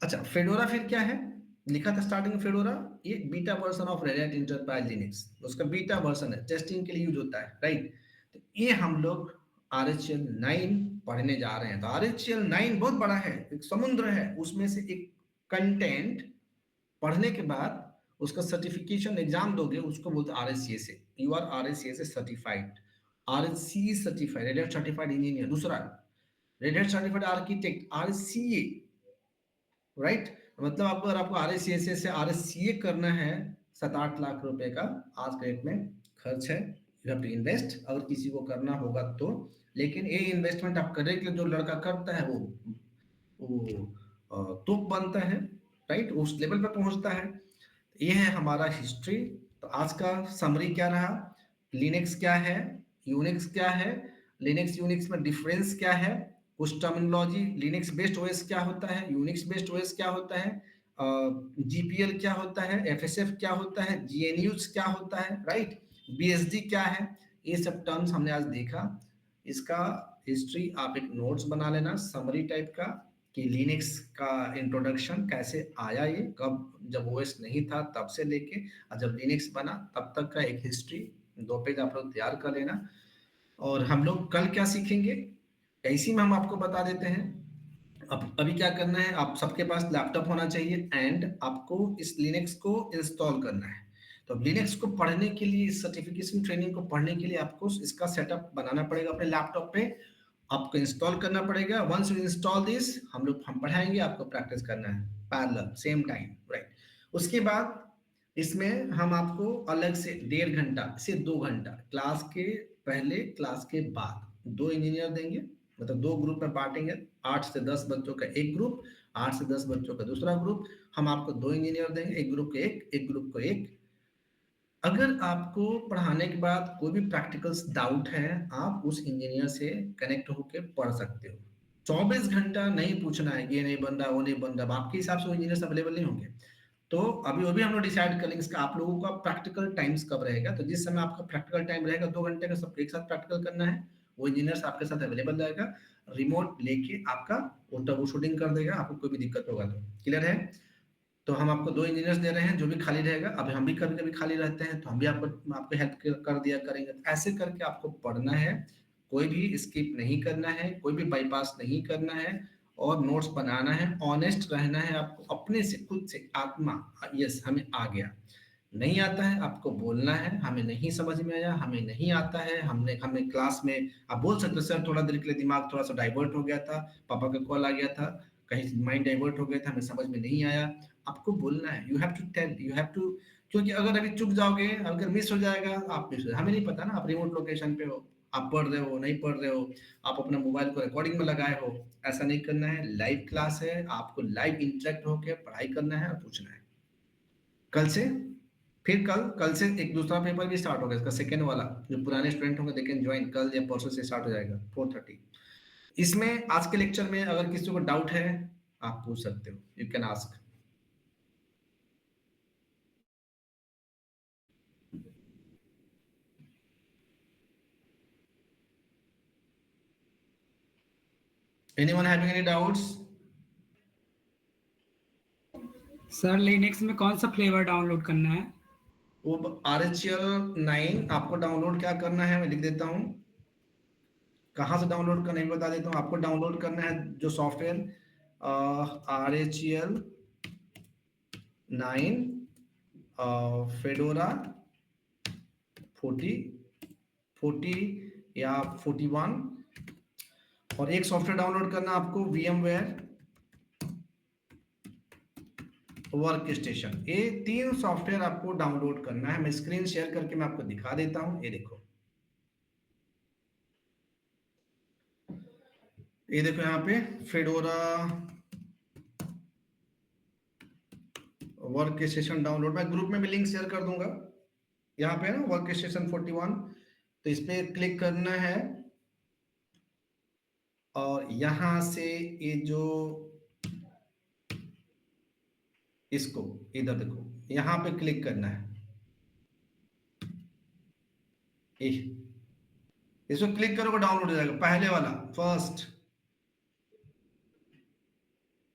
S4: अच्छा, फेडोरा फिर क्या है? लिखा था स्टार्टिंग में फेडोरा, ये beta version of red hat enterprise Linux, उसका बीटा वर्जन है, टेस्टिंग के लिए यूज होता है, राइट? तो ये हम लोग RHEL 9 पढ़ने जा रहे हैं। तो RHEL 9 बहुत बड़ा है, एक समुद्र है, उसमें से एक कंटेंट पढ़ने के बाद उसका सर्टिफिकेशन एग्जाम दोगे, उसको बोलते हैं RSCA। You are RSCA certified, RSCE certified, Red Hat certified engineer. दूसरा Red Hat certified architect, RSCA, right? मतलब अगर आपको RSCA से RSCA करना है, 7-8 लाख रुपए का आज के डेट में खर्च है, यू हैव टू इन्वेस्ट, अगर किसी को करना होगा तो। लेकिन ये इन्वेस्टमेंट आप करने के लिए जो लड़का करता है वो तोप बनता है, राइट? उस लेवल पर पहुंचता है। ये है हमारा हिस्ट्री। तो आज का समरी क्या रहा? लिनक्स क्या है, यूनिक्स क्या है, लिनक्स यूनिक्स में डिफरेंस क्या है, कुछ टर्मिनोलॉजी, लिनक्स बेस्ड ओएस क्या होता है, यूनिक्स बेस्ड ओएस क्या होता है, जीपीएल क्या होता है, एफएसएफ क्या होता है, जीएनयूज क्या होता है, राइट? बीएसडी क्या है, ये सब टर्म्स हमने आज देखा। इसका हिस्ट्री आप एक नोट्स बना लेना समरी टाइप का, कि लिनक्स का इंट्रोडक्शन कैसे आया, ये कब, जब ओएस नहीं था तब से लेके और जब लिनक्स बना तब तक का एक हिस्ट्री 2 पेज आप लोग तैयार कर लेना। और हम लोग कल क्या सीखेंगे इसी में हम आपको बता देते हैं। अब अभी क्या करना है, आप सबके पास लैपटॉप होना चाहिए एंड आपको इस लिनक्स को इंस्टॉल करना है। तो लिनक्स को पढ़ने के लिए, इस सर्टिफिकेशन ट्रेनिंग को पढ़ने के लिए आपको इसका सेटअप बनाना पड़ेगा अपने लैपटॉप पे, आपको इंस्टॉल करना पड़ेगा। वंस यू इंस्टॉल दिस, हम पढ़ाएंगे, आपको प्रैक्टिस करना है पैरेलल सेम टाइम, राइट? उसके बाद इसमें हम आपको अलग से 1.5 घंटा से 2 घंटा, क्लास के पहले क्लास के बाद 2 इंजीनियर देंगे, मतलब 2 ग्रुप में बांटेंगे। 8 से 10 बच्चों का एक ग्रुप, 8 से 10 बच्चों का दूसरा ग्रुप। हम आपको 2 इंजीनियर देंगे, एक ग्रुप को एक ग्रुप को एक। अगर आपको पढ़ाने के बाद कोई भी प्रैक्टिकल्स डाउट है, आप उस इंजीनियर से कनेक्ट होकर पढ़ सकते हो। 24 घंटा नहीं पूछना है कि ये नहीं बन रहा, वो नहीं बन रहा, आपके हिसाब से वो इंजीनियर्स अवेलेबल नहीं होंगे। तो अभी वो भी हम लोग डिसाइड कर लेंगे इसका आप लोगों का प्रैक्टिकल टाइम्स कब रहेगा। तो जिस समय आपका प्रैक्टिकल टाइम रहेगा 2 घंटे का, सबको एक साथ प्रैक्टिकल करना है, वो इंजीनियर्स आपके साथ अवेलेबल रहेगा, रिमोट लेके आपका वो शूटिंग कर देगा, आपको कोई भी दिक्कत होगा तो। क्लियर है? तो हम आपको 2 इंजीनियर्स दे रहे हैं, जो भी खाली रहेगा, अभी हम भी कभी-कभी खाली रहते हैं, तो हम भी आपको हेल्प कर दिया करेंगे। तो ऐसे करके आपको पढ़ना है, कोई भी स्किप नहीं करना है, कोई भी बाईपास नहीं करना है और नोट्स बनाना है, ऑनेस्ट रहना है आपको अपने से, खुद से, आत्मा, यस हमें आ गया। नहीं आता है आपको बोलना है, हमें नहीं समझ में आया, हमें नहीं आता है, हमें क्लास में आप बोल सकते हो सर थोड़ा देर के लिए दिमाग थोड़ा-सा डाइवर्ट हो गया था, पापा का कॉल आ गया था, कहीं माइंड डाइवर्ट हो गया था, हमें समझ में नहीं आया। आपको बोलना है, you have to tell, you have to, क्योंकि अगर अभी चूक जाओगे, अगर मिस हो जाएगा, आप मिस हो, हमें नहीं पता ना आप रिमोट लोकेशन पे हो, आप पढ़ रहे हो, नहीं पढ़ रहे हो, आप अपना मोबाइल को रिकॉर्डिंग में लगाए हो, ऐसा नहीं करना है। लाइव क्लास है, आपको लाइव इंटरेक्ट होके पढ़ाई करना है और पूछना है। कल से फिर कल से एक दूसरा पेपर भी स्टार्ट होगा, इसका सेकंड वाला, जो पुराने स्टूडेंट होंगे दे कैन ज्वाइन, कल या परसों से स्टार्ट हो जाएगा 4:30। इसमें आज के लेक्चर में अगर किसी को डाउट है आप पूछ सकते हो, you can ask. Anyone having any doubts?
S2: Sir Linux में कौन सा फ्लेवर डाउनलोड करना है?
S4: वो RHEL 9 आपको डाउनलोड क्या करना है, मैं लिख देता हूँ, कहाँ से डाउनलोड करना है बता देता हूँ। आपको डाउनलोड करना है जो सॉफ्टवेयर RHEL 9 फेडोरा 40 या 41, और एक सॉफ्टवेयर डाउनलोड करना आपको VMware वर्क स्टेशन। ये 3 सॉफ्टवेयर आपको डाउनलोड करना है। मैं स्क्रीन शेयर करके मैं आपको दिखा देता हूं, ये देखो, ये देखो यहाँ पे फेडोरा वर्क स्टेशन डाउनलोड, मैं ग्रुप में भी लिंक शेयर कर दूंगा। यहाँ पे ना वर्क स्टेशन 41, तो इस पे क्लिक करना है और यहां से ये जो इसको इधर देखो, यहां पे क्लिक करना है, इसको क्लिक करोगे डाउनलोड हो जाएगा, पहले वाला फर्स्ट,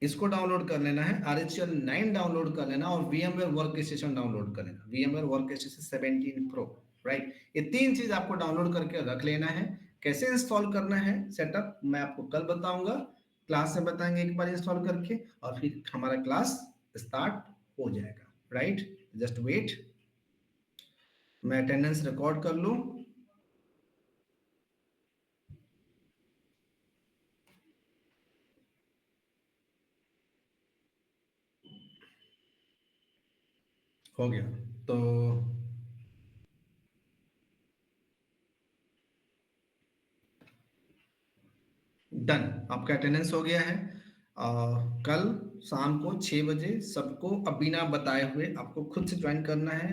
S4: इसको डाउनलोड कर लेना है। RHEL 9 डाउनलोड कर लेना और VMware वर्क स्टेशन डाउनलोड कर लेना, VMware work station 17 Pro, right. ये 3 चीज आपको डाउनलोड करके रख लेना है। कैसे इंस्टॉल करना है सेटअप मैं आपको कल बताऊंगा, क्लास में बताएंगे एक बार इंस्टॉल करके, और फिर हमारा क्लास स्टार्ट हो जाएगा, राइट। जस्ट वेट, मैं अटेंडेंस रिकॉर्ड कर लूं। हो गया तो डन, आपका अटेंडेंस हो गया है। कल शाम को 6 बजे सबको अब बिना बताए हुए आपको खुद से ज्वाइन करना है।